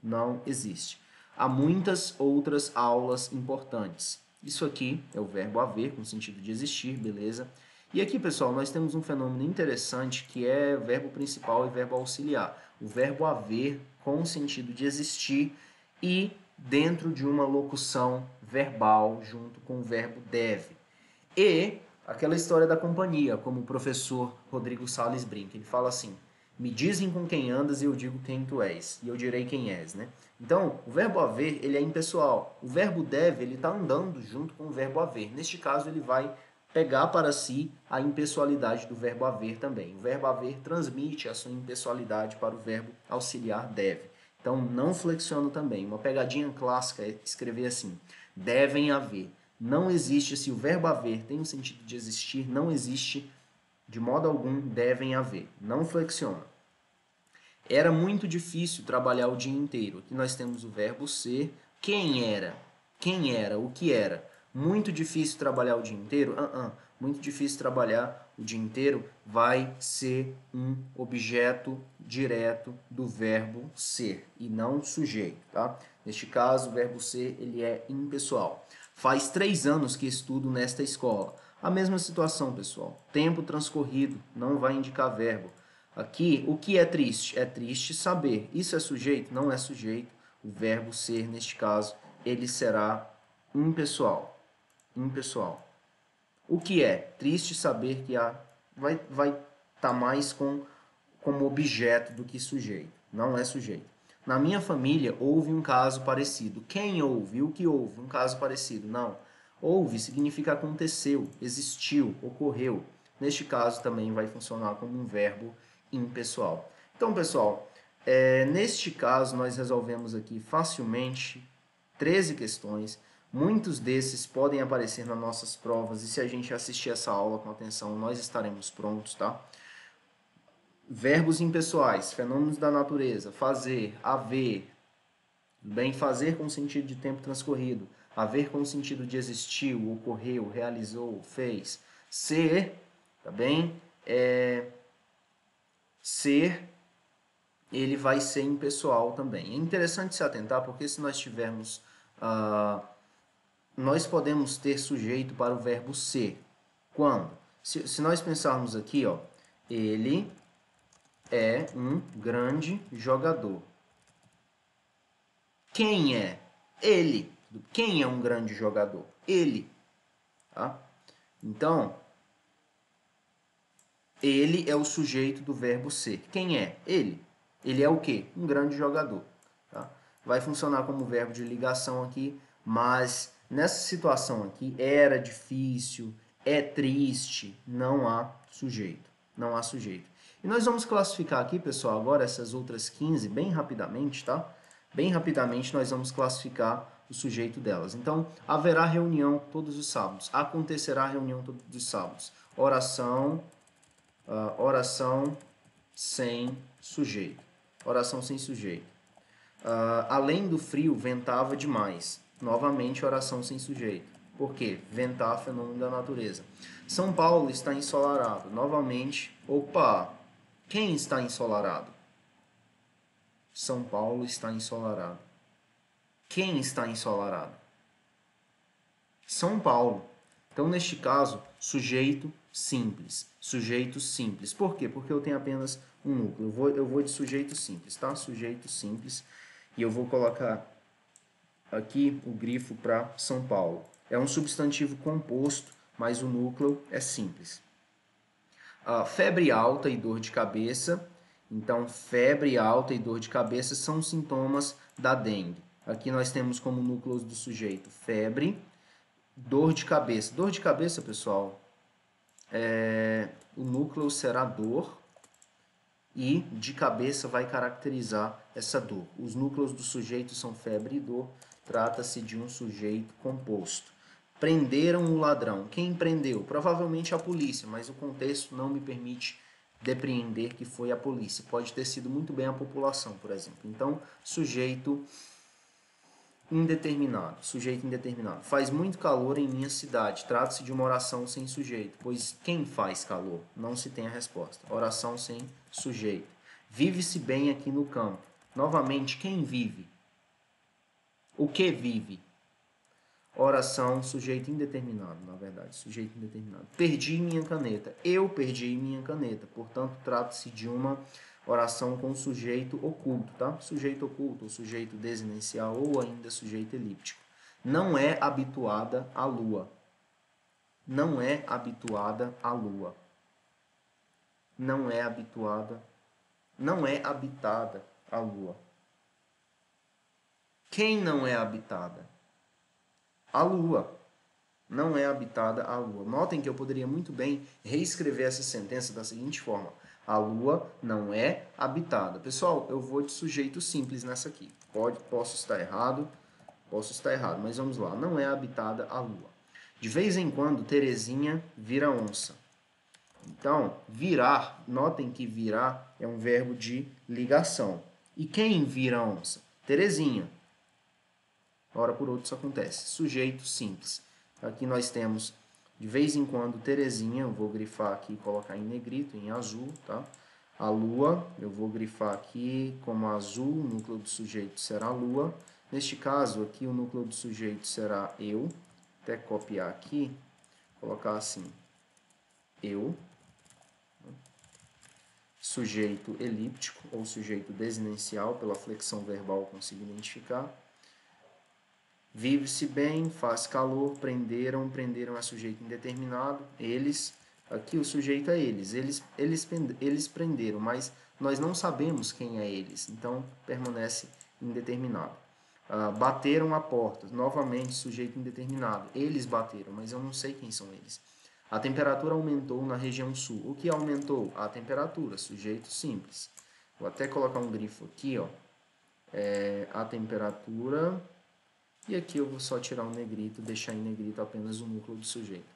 Não existe. Há muitas outras aulas importantes. Isso aqui é o verbo haver, com o sentido de existir, beleza? E aqui, pessoal, nós temos um fenômeno interessante que é verbo principal e verbo auxiliar. O verbo haver com o sentido de existir e dentro de uma locução verbal junto com o verbo deve. E aquela história da companhia, como o professor Rodrigo Salles brinca. Ele fala assim, me dizem com quem andas e eu digo quem tu és. E eu direi quem és, né? Então, o verbo haver, ele é impessoal. O verbo deve, ele está andando junto com o verbo haver. Neste caso, ele vai pegar para si a impessoalidade do verbo haver também. O verbo haver transmite a sua impessoalidade para o verbo auxiliar deve. Então, não flexiona também. Uma pegadinha clássica é escrever assim, devem haver. Não existe, se o verbo haver tem o sentido de existir, não existe de modo algum devem haver. Não flexiona. Era muito difícil trabalhar o dia inteiro. Aqui nós temos o verbo ser. Quem era? Quem era? O que era? Muito difícil trabalhar o dia inteiro? Muito difícil trabalhar o dia inteiro vai ser um objeto direto do verbo ser e não sujeito, tá? Neste caso, o verbo ser ele é impessoal. Faz 3 anos que estudo nesta escola. A mesma situação, pessoal. Tempo transcorrido não vai indicar verbo. Aqui, o que é triste? É triste saber. Isso é sujeito? Não é sujeito. O verbo ser, neste caso, ele será impessoal. Impessoal. O que é? Triste saber que vai estar mais como objeto do que sujeito. Não é sujeito. Na minha família houve um caso parecido. Quem houve? O que houve? Um caso parecido? Não. Houve significa aconteceu, existiu, ocorreu. Neste caso também vai funcionar como um verbo impessoal. Então, pessoal, neste caso nós resolvemos aqui facilmente 13 questões. Muitos desses podem aparecer nas nossas provas e se a gente assistir essa aula com atenção, nós estaremos prontos, tá? Verbos impessoais, fenômenos da natureza, fazer, haver, bem, fazer com sentido de tempo transcorrido, haver com sentido de existiu, ocorreu, realizou, fez, ser, tá bem? Ser, ele vai ser impessoal também. É interessante se atentar porque se nós tivermos, nós podemos ter sujeito para o verbo ser. Quando? Se nós pensarmos aqui, ó, ele é um grande jogador. Quem é? Ele. Quem é um grande jogador? Ele. Tá? Então, ele é o sujeito do verbo ser. Quem é? Ele. Ele é o quê? Um grande jogador. Tá? Vai funcionar como verbo de ligação aqui, mas nessa situação aqui, era difícil, é triste, não há sujeito. Não há sujeito. E nós vamos classificar aqui, pessoal, agora essas outras 15 bem rapidamente, tá? Bem rapidamente nós vamos classificar o sujeito delas. Então, haverá reunião todos os sábados. Acontecerá reunião todos os sábados. Oração, oração sem sujeito. Oração sem sujeito. Além do frio, ventava demais. Novamente, oração sem sujeito. Por quê? Ventar, fenômeno da natureza. São Paulo está ensolarado. Novamente, opa, quem está ensolarado? São Paulo está ensolarado. Quem está ensolarado? São Paulo. Então, neste caso, sujeito simples. Sujeito simples. Por quê? Porque eu tenho apenas um núcleo. Eu vou de sujeito simples, tá? Sujeito simples. E eu vou colocar aqui o grifo para São Paulo. É um substantivo composto, mas o núcleo é simples. Febre alta e dor de cabeça. Então, febre alta e dor de cabeça são sintomas da dengue. Aqui nós temos como núcleos do sujeito febre, dor de cabeça. Dor de cabeça, pessoal, o núcleo será dor e de cabeça vai caracterizar essa dor. Os núcleos do sujeito são febre e dor. Trata-se de um sujeito composto. Prenderam o ladrão. Quem prendeu? Provavelmente a polícia, mas o contexto não me permite depreender que foi a polícia. Pode ter sido muito bem a população, por exemplo. Então, sujeito indeterminado. Sujeito indeterminado. Faz muito calor em minha cidade. Trata-se de uma oração sem sujeito, pois quem faz calor? Não se tem a resposta. Oração sem sujeito. Vive-se bem aqui no campo. Novamente, quem vive? O que vive? Oração, sujeito indeterminado, na verdade, sujeito indeterminado. Perdi minha caneta. Eu perdi minha caneta. Portanto, trata-se de uma oração com sujeito oculto, tá? Sujeito oculto, ou sujeito desinencial, ou ainda sujeito elíptico. Não é habituada à lua. Não é habituada à lua. Não é habituada. Não é habitada a lua. Quem não é habitada? A lua. Não é habitada a lua. Notem que eu poderia muito bem reescrever essa sentença da seguinte forma. A lua não é habitada. Pessoal, eu vou de sujeito simples nessa aqui. Posso estar errado, mas vamos lá. Não é habitada a lua. De vez em quando, Terezinha vira onça. Então, virar, notem que virar é um verbo de ligação. E quem vira onça? Terezinha. Hora por outra isso acontece. Sujeito simples. Aqui nós temos, de vez em quando, Terezinha. Eu vou grifar aqui e colocar em negrito, em azul, tá? A lua, eu vou grifar aqui como azul, o núcleo do sujeito será a lua. Neste caso, aqui o núcleo do sujeito será eu. Até copiar aqui, colocar assim, eu. Sujeito elíptico ou sujeito desinencial, pela flexão verbal consigo identificar. Vive-se bem, faz calor, prenderam é sujeito indeterminado, eles, aqui o sujeito é eles. Eles prenderam, mas nós não sabemos quem é eles, então permanece indeterminado. Bateram a porta, novamente sujeito indeterminado, eles bateram, mas eu não sei quem são eles. A temperatura aumentou na região sul. O que aumentou? A temperatura, sujeito simples. Vou até colocar um grifo aqui, ó. A temperatura E aqui eu vou só tirar um negrito, deixar em negrito apenas o núcleo do sujeito.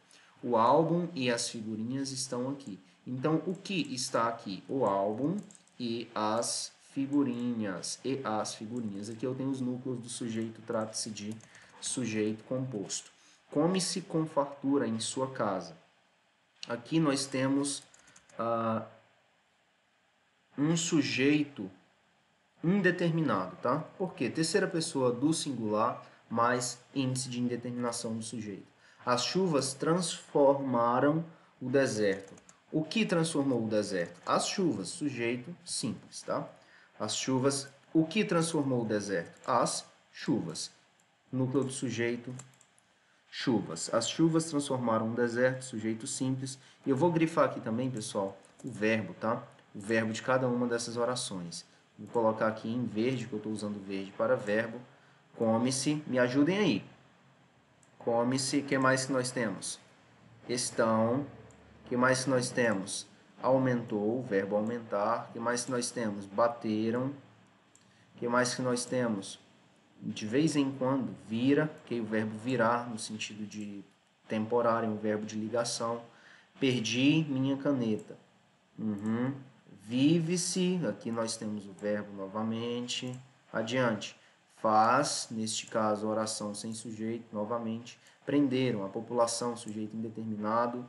O álbum e as figurinhas estão aqui. Então, o que está aqui? O álbum e as figurinhas. Aqui eu tenho os núcleos do sujeito, trata-se de sujeito composto. Come-se com fartura em sua casa. Aqui nós temos um sujeito indeterminado, tá? Por quê? Terceira pessoa do singular mais índice de indeterminação do sujeito. As chuvas transformaram o deserto. O que transformou o deserto? As chuvas, sujeito simples, tá? As chuvas, o que transformou o deserto? As chuvas. Núcleo do sujeito, chuvas. As chuvas transformaram o deserto, sujeito simples. E eu vou grifar aqui também, pessoal, o verbo, tá? O verbo de cada uma dessas orações. Vou colocar aqui em verde, que eu estou usando verde para verbo. Come-se, me ajudem aí. Come-se, o que mais que nós temos? Estão, o que mais que nós temos? Aumentou, o verbo aumentar. O que mais que nós temos? Bateram. O que mais que nós temos? De vez em quando, vira, que é o verbo virar, no sentido de temporário, um verbo de ligação. Perdi minha caneta. Vive-se, aqui nós temos o verbo novamente. Adiante. Faz, neste caso, oração sem sujeito, novamente. Prenderam, a população, sujeito indeterminado.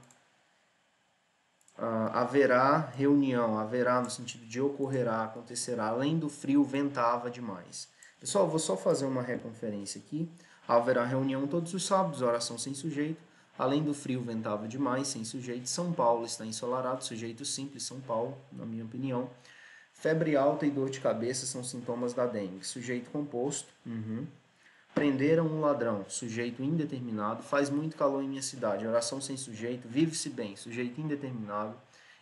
Haverá reunião, haverá no sentido de ocorrerá, acontecerá. Além do frio, ventava demais. Pessoal, vou só fazer uma reconferência aqui. Haverá reunião todos os sábados, oração sem sujeito. Além do frio, ventava demais, sem sujeito. São Paulo está ensolarado, sujeito simples, São Paulo, na minha opinião. Febre alta e dor de cabeça são sintomas da dengue. Sujeito composto. Prenderam um ladrão, sujeito indeterminado. Faz muito calor em minha cidade, oração sem sujeito. Vive-se bem, sujeito indeterminado.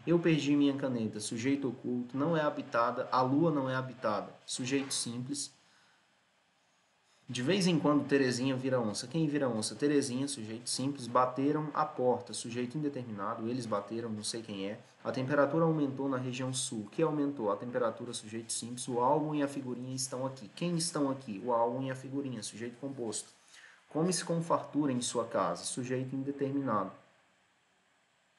Eu perdi minha caneta, sujeito oculto. Não é habitada, a lua não é habitada, sujeito simples. De vez em quando, Terezinha vira onça. Quem vira onça? Terezinha, sujeito simples. Bateram a porta, sujeito indeterminado. Eles bateram, não sei quem é. A temperatura aumentou na região sul. O que aumentou? A temperatura, sujeito simples. O álbum e a figurinha estão aqui. Quem estão aqui? O álbum e a figurinha, sujeito composto. Come-se com fartura em sua casa, sujeito indeterminado.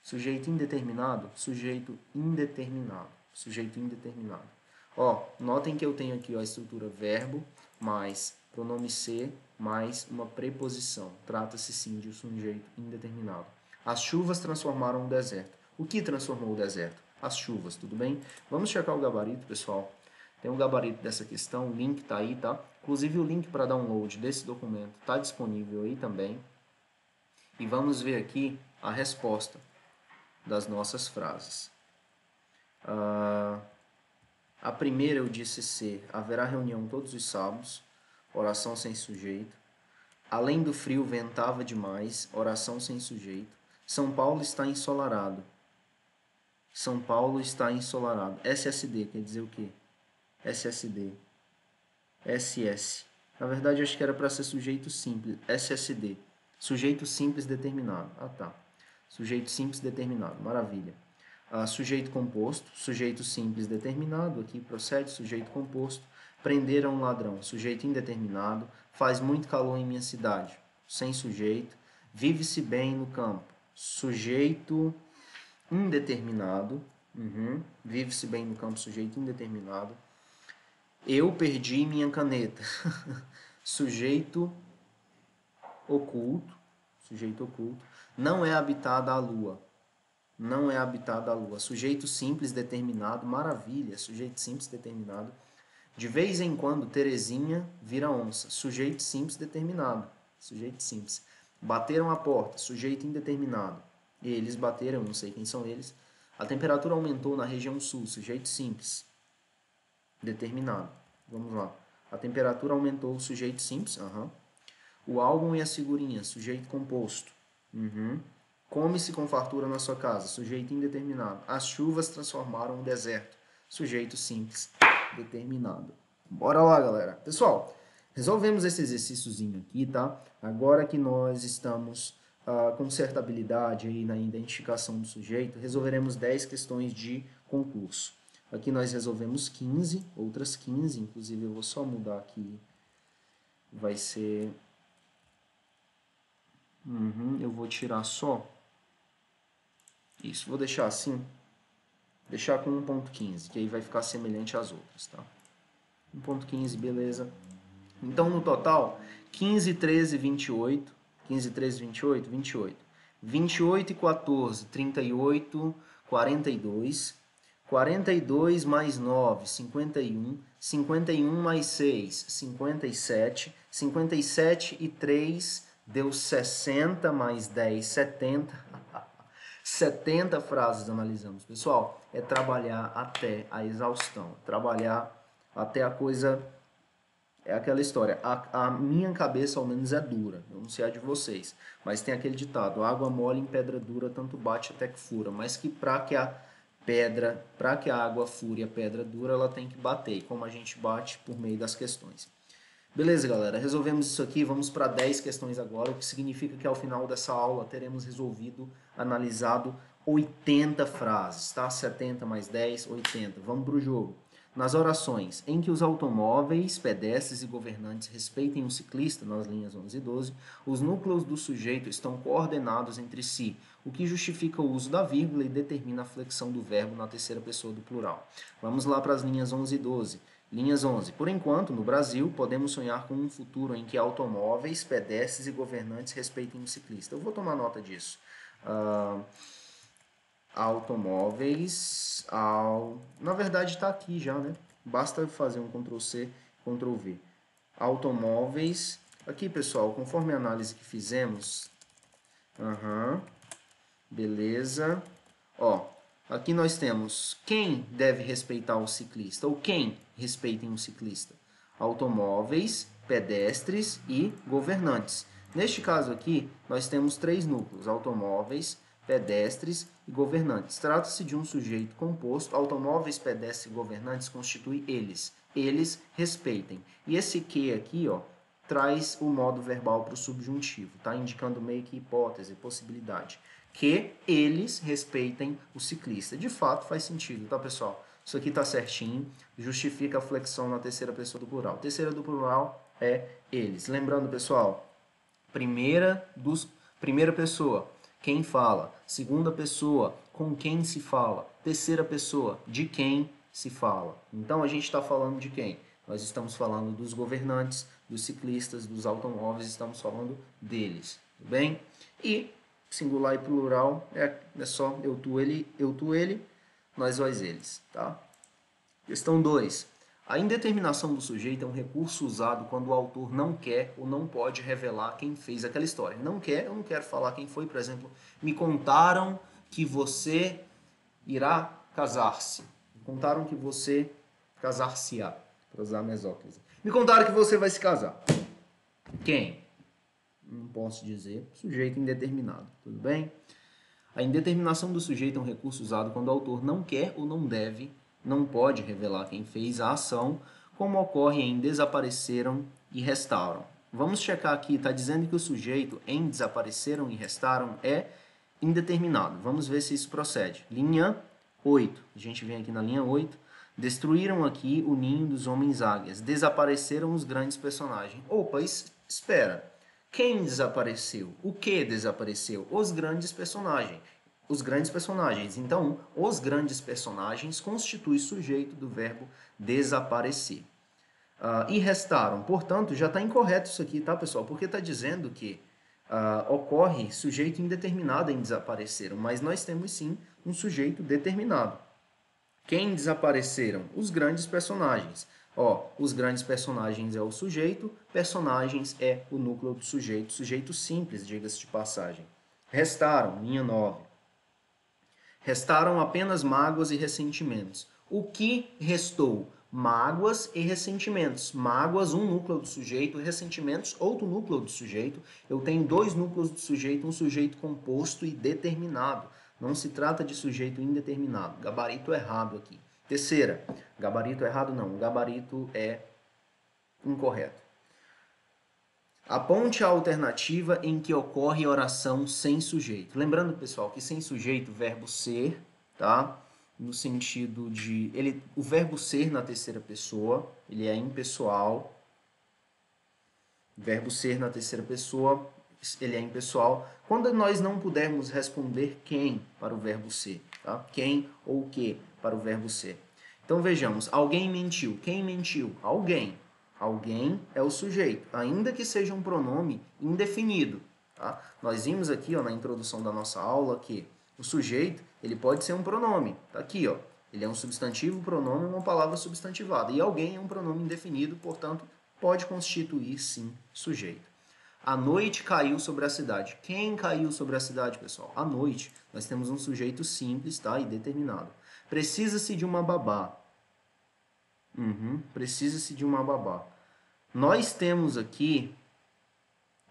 Sujeito indeterminado, sujeito indeterminado. Sujeito indeterminado. Ó, notem que eu tenho aqui ó, a estrutura verbo mais pronome ser mais uma preposição. Trata-se sim de um sujeito indeterminado. As chuvas transformaram o deserto. O que transformou o deserto? As chuvas, tudo bem? Vamos checar o gabarito, pessoal. Tem um gabarito dessa questão, o link está aí, tá? Inclusive o link para download desse documento está disponível aí também. E vamos ver aqui a resposta das nossas frases. A primeira eu disse ser, haverá reunião todos os sábados, oração sem sujeito. Além do frio, ventava demais, oração sem sujeito. São Paulo está ensolarado. São Paulo está ensolarado. SSD quer dizer o quê? SSD. SS. Na verdade, acho que era para ser sujeito simples. SSD. Sujeito simples determinado. Ah, tá. Sujeito simples determinado. Maravilha. Sujeito composto. Sujeito simples determinado. Aqui procede. Sujeito composto. Prender um ladrão. Sujeito indeterminado. Faz muito calor em minha cidade. Sem sujeito. Vive-se bem no campo. Sujeito indeterminado. Vive-se bem no campo. Sujeito indeterminado. Eu perdi minha caneta. Sujeito oculto. Sujeito oculto. Não é habitada a lua. Não é habitada a lua. Sujeito simples determinado. Maravilha. Sujeito simples determinado. De vez em quando, Terezinha vira onça. Sujeito simples determinado. Sujeito simples. Bateram a porta. Sujeito indeterminado. Eles bateram, não sei quem são eles. A temperatura aumentou na região sul. Sujeito simples determinado. Vamos lá. A temperatura aumentou. Sujeito simples. O álbum e as figurinhas. Sujeito composto. Come-se com fartura na sua casa. Sujeito indeterminado. As chuvas transformaram o deserto. Sujeito simples determinado. Bora lá, galera. Pessoal, resolvemos esse exercíciozinho aqui, tá? Agora que nós estamos com certa habilidade aí na identificação do sujeito, resolveremos 10 questões de concurso. Aqui nós resolvemos 15, outras 15, inclusive eu vou só mudar aqui, vai ser Eu vou tirar só. Isso, vou deixar assim. Deixar com 1.15, que aí vai ficar semelhante às outras, tá? 1.15, beleza. Então, no total, 15, 13, 28. 15, 13, 28, 28. 28 e 14, 38, 42. 42 mais 9, 51. 51 mais 6, 57. 57 e 3 deu 60, mais 10, 70. 70 frases analisamos. Pessoal, é trabalhar até a exaustão. Trabalhar até a coisa... É aquela história. A minha cabeça, ao menos, é dura. Eu não sei a de vocês. Mas tem aquele ditado. Água mole em pedra dura, tanto bate até que fura. Mas que para que a água fure a pedra dura, ela tem que bater. E como a gente bate? Por meio das questões. Beleza, galera? Resolvemos isso aqui. Vamos para 10 questões agora, o que significa que ao final dessa aula teremos resolvido, analisado 80 frases, tá? 70 mais 10, 80. Vamos para o jogo. Nas orações em que os automóveis, pedestres e governantes respeitem o ciclista, nas linhas 11 e 12, os núcleos do sujeito estão coordenados entre si, o que justifica o uso da vírgula e determina a flexão do verbo na terceira pessoa do plural. Vamos lá para as linhas 11 e 12. Linhas 11. Por enquanto, no Brasil, podemos sonhar com um futuro em que automóveis, pedestres e governantes respeitem o ciclista. Eu vou tomar nota disso. Automóveis, na verdade está aqui já, né? Basta fazer um Ctrl+C, Ctrl+V. Automóveis, aqui pessoal, conforme a análise que fizemos, beleza, ó, aqui nós temos quem deve respeitar o ciclista, ou quem respeitem o ciclista, automóveis, pedestres e governantes. Neste caso aqui, nós temos 3 núcleos, automóveis, pedestres e governantes. Trata-se de um sujeito composto, automóveis, pedestres e governantes constitui eles. Eles respeitem. E esse que aqui, ó, traz o modo verbal para o subjuntivo, tá? Indicando meio que hipótese, possibilidade. Que eles respeitem o ciclista. De fato, faz sentido, tá, pessoal? Isso aqui tá certinho, justifica a flexão na terceira pessoa do plural. Terceira do plural é eles. Lembrando, pessoal, primeira pessoa, quem fala. Segunda pessoa, com quem se fala. Terceira pessoa, de quem se fala. Então, a gente está falando de quem? Nós estamos falando dos governantes, dos ciclistas, dos automóveis, estamos falando deles, tudo bem? E singular e plural é só eu, tu, ele, nós, vós, eles, tá? Questão 2. A indeterminação do sujeito é um recurso usado quando o autor não quer ou não pode revelar quem fez aquela história. Não quer, eu não quero falar quem foi, por exemplo, me contaram que você irá casar-se. Me contaram que você casar-se-á, para usar a mesóclise. Me contaram que você vai se casar. Quem? Não posso dizer. Sujeito indeterminado, tudo bem? A indeterminação do sujeito é um recurso usado quando o autor não quer ou não deve, não pode revelar quem fez a ação, como ocorre em desapareceram e restauram. Vamos checar aqui, está dizendo que o sujeito em desapareceram e restaram é indeterminado. Vamos ver se isso procede. Linha 8. A gente vem aqui na linha 8. Destruíram aqui o ninho dos homens águias. Desapareceram os grandes personagens. Opa, espera. Quem desapareceu? O que desapareceu? Os grandes personagens. Os grandes personagens. Então, os grandes personagens constitui sujeito do verbo desaparecer. E restaram. Portanto, já está incorreto isso aqui, tá, pessoal? Porque está dizendo que ocorre sujeito indeterminado em desapareceram, mas nós temos sim um sujeito determinado. Quem desapareceram? Os grandes personagens. Ó, os grandes personagens é o sujeito, personagens é o núcleo do sujeito, sujeito simples, diga-se de passagem. Restaram, linha 9. Restaram apenas mágoas e ressentimentos. O que restou? Mágoas e ressentimentos. Mágoas, um núcleo do sujeito, ressentimentos, outro núcleo do sujeito. Eu tenho 2 núcleos do sujeito, um sujeito composto e determinado. Não se trata de sujeito indeterminado. Gabarito errado aqui. Terceira, gabarito errado não, o gabarito é incorreto. Aponte a alternativa em que ocorre oração sem sujeito. Lembrando, pessoal, que sem sujeito, verbo ser, tá? No sentido de... o verbo ser na terceira pessoa, ele é impessoal. Verbo ser na terceira pessoa ele é impessoal quando nós não pudermos responder quem para o verbo ser, tá? Quem ou o que para o verbo ser. Então vejamos, alguém mentiu. Quem mentiu? Alguém. Alguém é o sujeito, ainda que seja um pronome indefinido. Tá? Nós vimos aqui, ó, na introdução da nossa aula que o sujeito ele pode ser um pronome. Tá aqui, ó. Ele é um substantivo, pronome, uma palavra substantivada. E alguém é um pronome indefinido, portanto, pode constituir, sim, sujeito. A noite caiu sobre a cidade. Quem caiu sobre a cidade, pessoal? A noite. Nós temos um sujeito simples, tá? E determinado. Precisa-se de uma babá. Precisa-se de uma babá. Nós temos aqui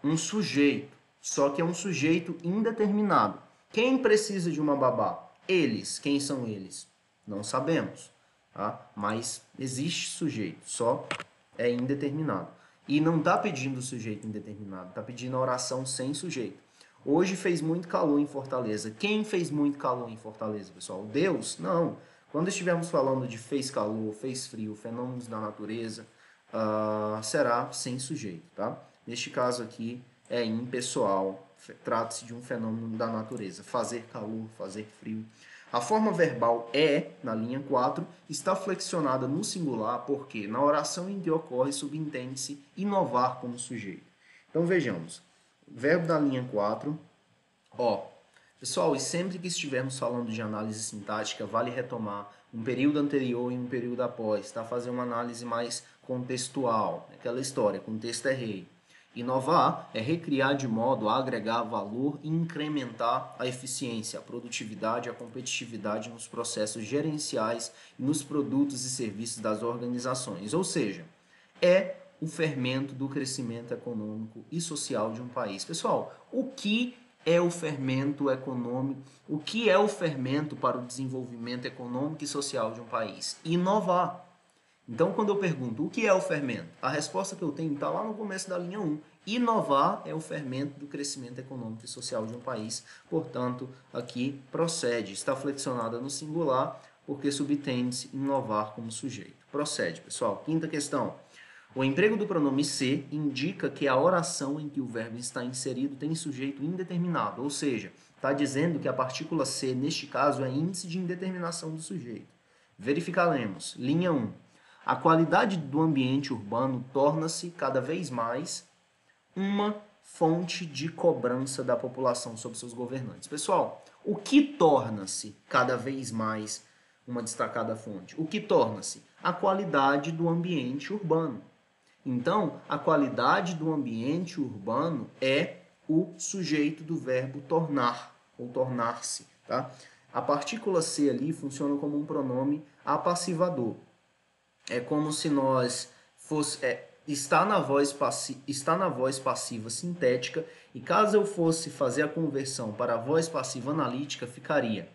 um sujeito, só que é um sujeito indeterminado. Quem precisa de uma babá? Eles. Quem são eles? Não sabemos, tá? Mas existe sujeito, só é indeterminado. E não está pedindo sujeito indeterminado, está pedindo a oração sem sujeito. Hoje fez muito calor em Fortaleza. Quem fez muito calor em Fortaleza, pessoal? Deus? Não. Quando estivermos falando de fez calor, fez frio, fenômenos da natureza, será sem sujeito, tá? Neste caso aqui é impessoal, trata-se de um fenômeno da natureza, fazer calor, fazer frio. A forma verbal é, na linha 4, está flexionada no singular porque na oração em que ocorre subentende-se inovar como sujeito. Então vejamos, verbo da linha 4, ó. Pessoal, e sempre que estivermos falando de análise sintática, vale retomar um período anterior e um período após, tá? Fazer uma análise mais contextual, aquela história, contexto é rei. Inovar é recriar de modo a agregar valor e incrementar a eficiência, a produtividade e a competitividade nos processos gerenciais e nos produtos e serviços das organizações. Ou seja, é o fermento do crescimento econômico e social de um país. Pessoal, o que é o fermento econômico? O que é o fermento para o desenvolvimento econômico e social de um país? Inovar. Então, quando eu pergunto o que é o fermento, a resposta que eu tenho está lá no começo da linha 1. Inovar é o fermento do crescimento econômico e social de um país. Portanto, aqui procede, está flexionada no singular, porque subtende-se inovar como sujeito. Procede, pessoal. Quinta questão. O emprego do pronome ser indica que a oração em que o verbo está inserido tem sujeito indeterminado, ou seja, está dizendo que a partícula ser, neste caso, é índice de indeterminação do sujeito. Verificaremos. Linha 1. A qualidade do ambiente urbano torna-se cada vez mais uma fonte de cobrança da população sobre seus governantes. Pessoal, o que torna-se cada vez mais uma destacada fonte? O que torna-se? A qualidade do ambiente urbano. Então, a qualidade do ambiente urbano é o sujeito do verbo tornar, ou tornar-se, tá? A partícula ser ali funciona como um pronome apassivador. É como se nós fosse está na voz passiva sintética, e caso eu fosse fazer a conversão para a voz passiva analítica, ficaria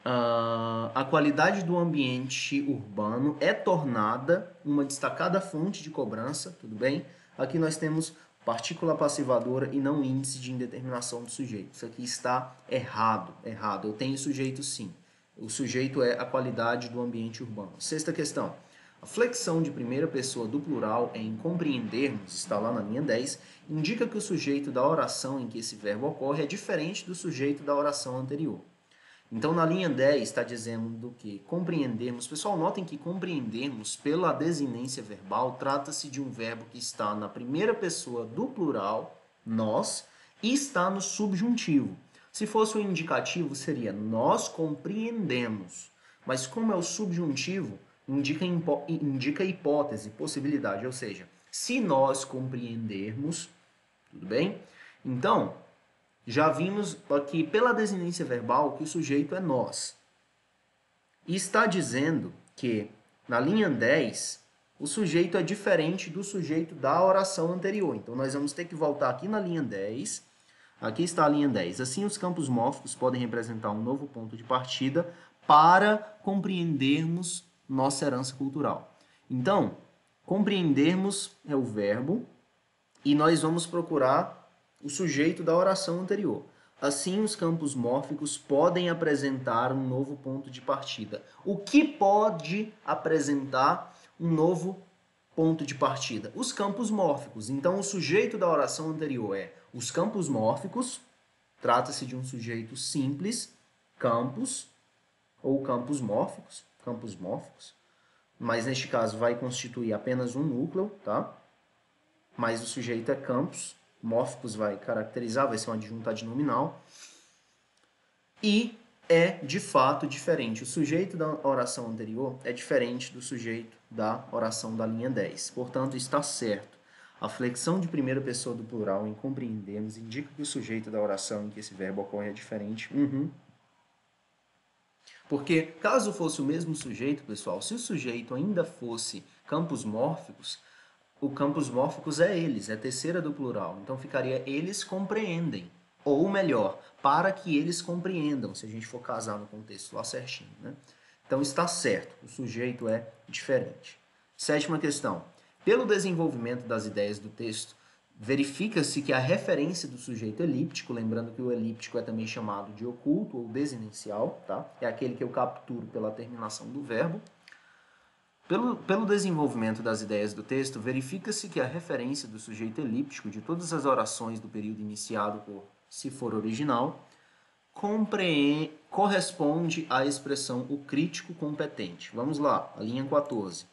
a qualidade do ambiente urbano é tornada uma destacada fonte de cobrança, tudo bem? Aqui nós temos partícula passivadora e não índice de indeterminação do sujeito. Isso aqui está errado. Eu tenho sujeito sim. O sujeito é a qualidade do ambiente urbano. Sexta questão. A flexão de primeira pessoa do plural em compreendermos, está lá na linha 10, indica que o sujeito da oração em que esse verbo ocorre é diferente do sujeito da oração anterior. Então, na linha 10 está dizendo que compreendermos... Pessoal, notem que compreendermos, pela desinência verbal, trata-se de um verbo que está na primeira pessoa do plural, nós, e está no subjuntivo. Se fosse o indicativo, seria nós compreendemos. Mas como é o subjuntivo, indica hipótese, possibilidade. Ou seja, se nós compreendermos, tudo bem? Então, já vimos aqui pela desinência verbal que o sujeito é nós. E está dizendo que, na linha 10, o sujeito é diferente do sujeito da oração anterior. Então, nós vamos ter que voltar aqui na linha 10. Aqui está a linha 10. Assim, os campos mórficos podem representar um novo ponto de partida para compreendermos nossa herança cultural. Então, compreendermos é o verbo e nós vamos procurar o sujeito da oração anterior. Assim, os campos mórficos podem apresentar um novo ponto de partida. O que pode apresentar um novo ponto de partida? Os campos mórficos. Então, o sujeito da oração anterior é os campos mórficos, trata-se de um sujeito simples, campos, ou campos mórficos, mas neste caso vai constituir apenas um núcleo, tá? Mas o sujeito é campos, mórficos vai caracterizar, vai ser um adjunto adnominal, e é de fato diferente. O sujeito da oração anterior é diferente do sujeito da oração da linha 10. Portanto, está certo. A flexão de primeira pessoa do plural em compreendemos indica que o sujeito da oração em que esse verbo ocorre é diferente. Porque caso fosse o mesmo sujeito, pessoal, se o sujeito ainda fosse campos mórficos, o campos mórficos é eles, é terceira do plural. Então ficaria eles compreendem. Ou melhor, para que eles compreendam, se a gente for casar no contexto lá certinho, né? Então está certo, o sujeito é diferente. Sétima questão. Pelo desenvolvimento das ideias do texto, verifica-se que a referência do sujeito elíptico, lembrando que o elíptico é também chamado de oculto ou desinencial, tá? É aquele que eu capturo pela terminação do verbo. Pelo desenvolvimento das ideias do texto, verifica-se que a referência do sujeito elíptico de todas as orações do período iniciado por se for original corresponde à expressão o crítico competente. Vamos lá, a linha 14.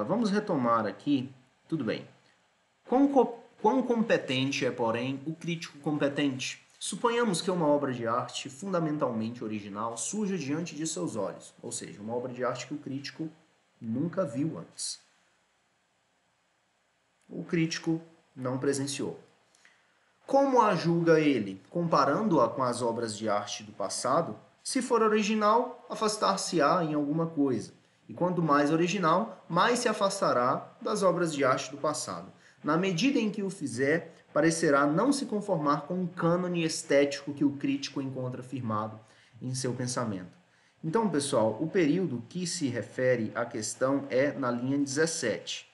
Vamos retomar aqui, tudo bem. Quão competente é, porém, o crítico competente? Suponhamos que uma obra de arte fundamentalmente original surja diante de seus olhos, ou seja, uma obra de arte que o crítico nunca viu antes. O crítico não presenciou. Como a julga ele? Comparando-a com as obras de arte do passado, se for original, afastar-se-á em alguma coisa. E quanto mais original, mais se afastará das obras de arte do passado. Na medida em que o fizer, parecerá não se conformar com o cânone estético que o crítico encontra firmado em seu pensamento. Então, pessoal, o período que se refere à questão é na linha 17.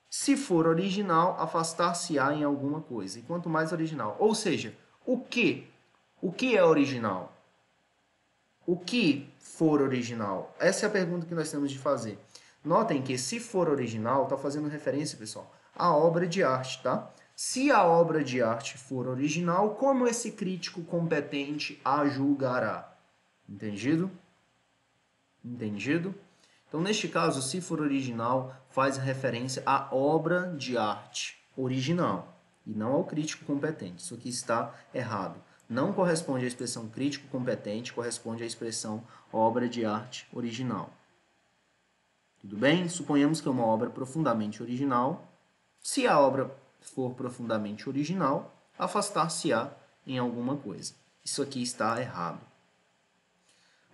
Se for original, afastar-se-á em alguma coisa. E quanto mais original. Ou seja, o que? O que é original? O que for original? Essa é a pergunta que nós temos de fazer. Notem que se for original, está fazendo referência, pessoal, à obra de arte, tá? Se a obra de arte for original, como esse crítico competente a julgará? Entendido? Entendido? Então, neste caso, se for original, faz referência à obra de arte original e não ao crítico competente. Isso aqui está errado. Não corresponde à expressão crítico competente, corresponde à expressão obra de arte original. Tudo bem? Suponhamos que é uma obra profundamente original. Se a obra for profundamente original, afastar-se-á em alguma coisa. Isso aqui está errado.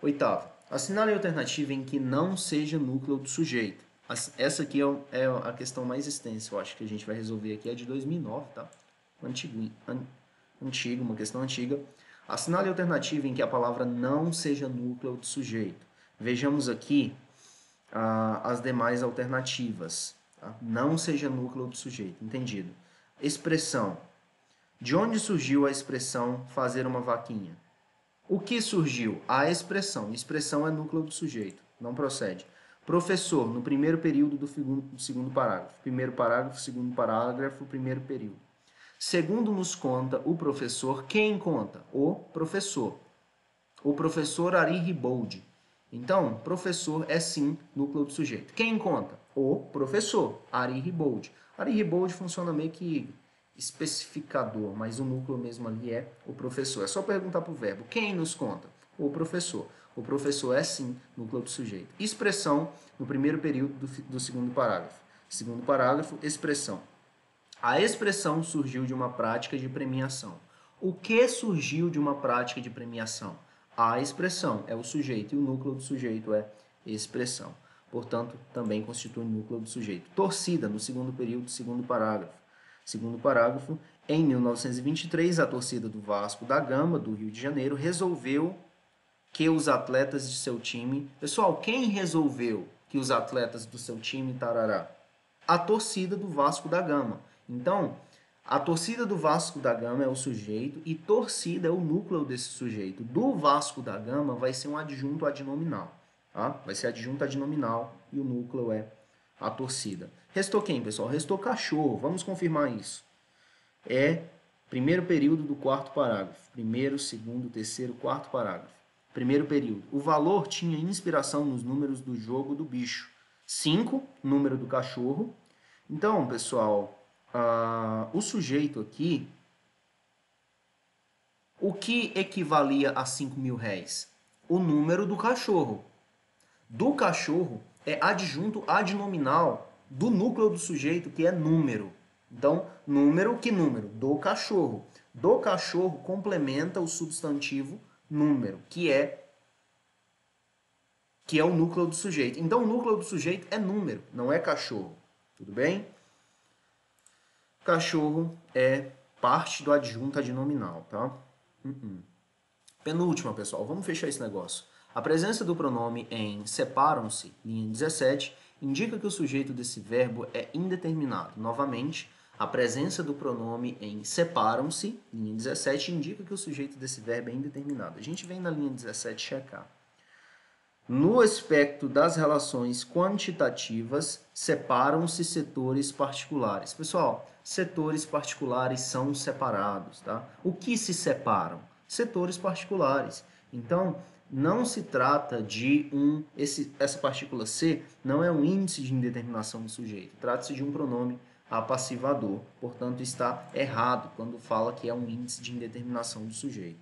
Oitavo. Assinale a alternativa em que não seja núcleo do sujeito. Essa aqui é a questão mais extensa, eu acho que a gente vai resolver aqui, é de 2009, tá? Antigo, uma questão antiga. Assinale a alternativa em que a palavra não seja núcleo do sujeito. Vejamos aqui as demais alternativas. Tá? Não seja núcleo do sujeito, entendido. Expressão. De onde surgiu a expressão fazer uma vaquinha? O que surgiu? A expressão. Expressão é núcleo do sujeito. Não procede. Professor, no primeiro período do segundo parágrafo. Primeiro parágrafo, segundo parágrafo, primeiro período. Segundo nos conta o professor, quem conta? O professor. O professor Ari Riboldi. Então, professor é sim núcleo do sujeito. Quem conta? O professor Ari Riboldi. Ari Riboldi funciona meio que especificador, mas o núcleo mesmo ali é o professor. É só perguntar para o verbo. Quem nos conta? O professor. O professor é sim núcleo do sujeito. Expressão no primeiro período do segundo parágrafo. Segundo parágrafo, expressão. A expressão surgiu de uma prática de premiação. O que surgiu de uma prática de premiação? A expressão é o sujeito e o núcleo do sujeito é expressão. Portanto, também constitui o núcleo do sujeito. Torcida, no segundo período do segundo parágrafo. Segundo parágrafo, em 1923, a torcida do Vasco da Gama, do Rio de Janeiro, resolveu que os atletas de seu time... Pessoal, quem resolveu que os atletas do seu time tarará? A torcida do Vasco da Gama. Então, a torcida do Vasco da Gama é o sujeito e torcida é o núcleo desse sujeito. Do Vasco da Gama vai ser um adjunto adnominal. Tá? Vai ser adjunto adnominal e o núcleo é a torcida. Restou quem, pessoal? Restou cachorro. Vamos confirmar isso. É primeiro período do quarto parágrafo. Primeiro, segundo, terceiro, quarto parágrafo. Primeiro período. O valor tinha inspiração nos números do jogo do bicho. 5, número do cachorro. Então, pessoal, o sujeito aqui, o que equivalia a 5.000 réis? O número do cachorro. Do cachorro é adjunto adnominal do núcleo do sujeito, que é número. Então, número, que número? Do cachorro. Do cachorro complementa o substantivo número, que é o núcleo do sujeito. Então, o núcleo do sujeito é número, não é cachorro. Tudo bem? Cachorro é parte do adjunto adnominal, tá? Penúltima, pessoal. Vamos fechar esse negócio. A presença do pronome em separam-se, linha 17, indica que o sujeito desse verbo é indeterminado. Novamente, a presença do pronome em separam-se, linha 17, indica que o sujeito desse verbo é indeterminado. A gente vem na linha 17 checar. No aspecto das relações quantitativas, separam-se setores particulares. Pessoal, setores particulares são separados, tá? O que se separam? Setores particulares. Então, não se trata de essa partícula C não é um índice de indeterminação do sujeito. Trata-se de um pronome apassivador. Portanto, está errado quando fala que é um índice de indeterminação do sujeito.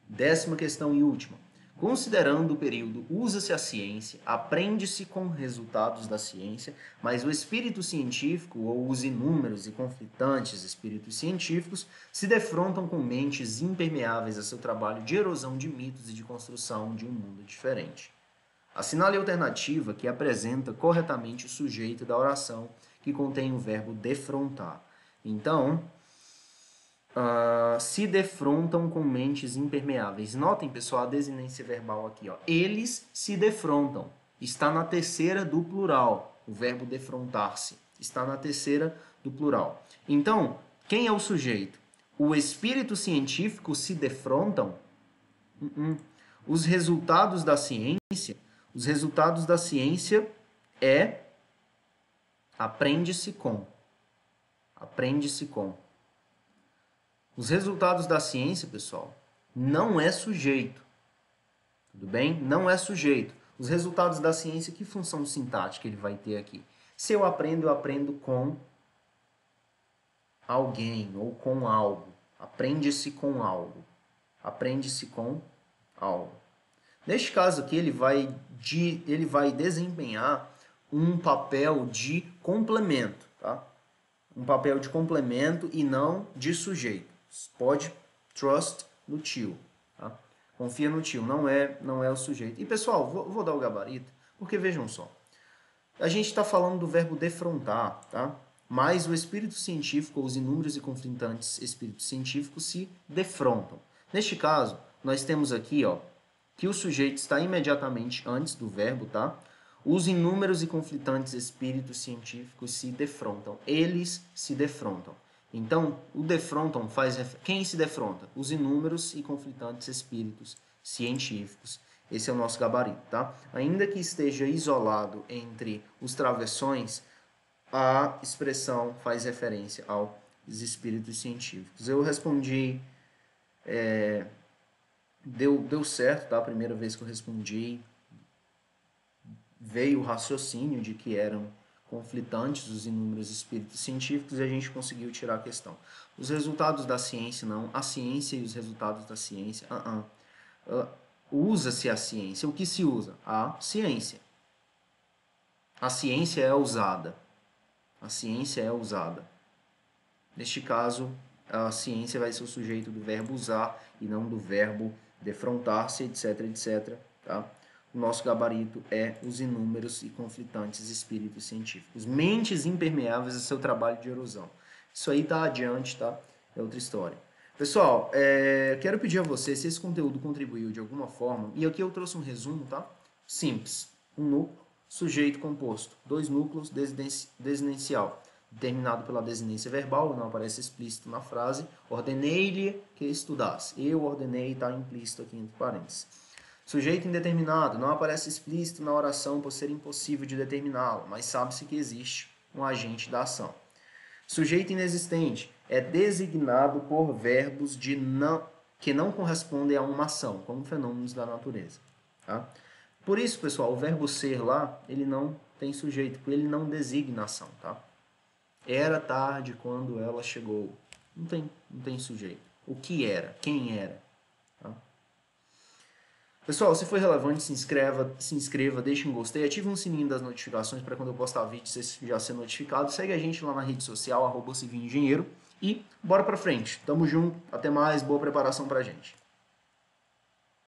Décima questão e última. Considerando o período usa-se a ciência, aprende-se com resultados da ciência, mas o espírito científico ou os inúmeros e conflitantes espíritos científicos se defrontam com mentes impermeáveis a seu trabalho de erosão de mitos e de construção de um mundo diferente. Assinale a alternativa que apresenta corretamente o sujeito da oração que contém o verbo defrontar. Então, se defrontam com mentes impermeáveis. Notem, pessoal, a desinência verbal aqui. Ó. Eles se defrontam. Está na terceira do plural. O verbo defrontar-se. Está na terceira do plural. Então, quem é o sujeito? O espírito científico se defrontam? Os resultados da ciência? Os resultados da ciência é aprende-se com. Aprende-se com. Os resultados da ciência, pessoal, não é sujeito. Tudo bem? Não é sujeito. Os resultados da ciência, que função sintática ele vai ter aqui? Se eu aprendo com alguém ou com algo. Aprende-se com algo. Aprende-se com algo. Neste caso aqui, ele vai desempenhar um papel de complemento, tá? Um papel de complemento e não de sujeito. Pode trust no tio, tá? Confia no tio, não é o sujeito. E pessoal, vou dar o gabarito, porque vejam só, a gente está falando do verbo defrontar, tá? Mas o espírito científico, ou os inúmeros e conflitantes espíritos científicos se defrontam. Neste caso, nós temos aqui, ó, que o sujeito está imediatamente antes do verbo, tá? Os inúmeros e conflitantes espíritos científicos se defrontam. Eles se defrontam. Então, o defrontam faz... Quem se defronta? Os inúmeros e conflitantes espíritos científicos. Esse é o nosso gabarito, tá? Ainda que esteja isolado entre os travessões, a expressão faz referência aos espíritos científicos. Eu respondi... Deu certo, tá? A primeira vez que eu respondi, veio o raciocínio de que eram conflitantes os inúmeros espíritos científicos e a gente conseguiu tirar a questão. Os resultados da ciência, não. A ciência e os resultados da ciência, usa-se a ciência. O que se usa? A ciência. A ciência é usada. A ciência é usada. Neste caso, a ciência vai ser o sujeito do verbo usar e não do verbo defrontar-se, etc, etc, tá? O nosso gabarito é os inúmeros e conflitantes espíritos científicos. Mentes impermeáveis a seu trabalho de erosão. Isso aí tá adiante, tá? É outra história. Pessoal, quero pedir a vocês, se esse conteúdo contribuiu de alguma forma, e aqui eu trouxe um resumo, tá? Simples. Um núcleo, sujeito composto. 2 núcleos, desinencial. Determinado pela desinência verbal, não aparece explícito na frase. Ordenei-lhe que estudasse. Eu ordenei, está implícito aqui entre parênteses. Sujeito indeterminado não aparece explícito na oração por ser impossível de determiná-lo, mas sabe-se que existe um agente da ação. Sujeito inexistente é designado por verbos que não correspondem a uma ação, como fenômenos da natureza. Tá? Por isso, pessoal, o verbo ser lá, ele não tem sujeito, porque ele não designa ação. Tá? Era tarde quando ela chegou. Não tem sujeito. O que era? Quem era? Tá? Pessoal, se foi relevante, se inscreva, deixe um gostei, ative um sininho das notificações para quando eu postar vídeo você já ser notificado. Segue a gente lá na rede social, @civilengenheiro. E bora pra frente. Tamo junto, até mais, boa preparação pra gente.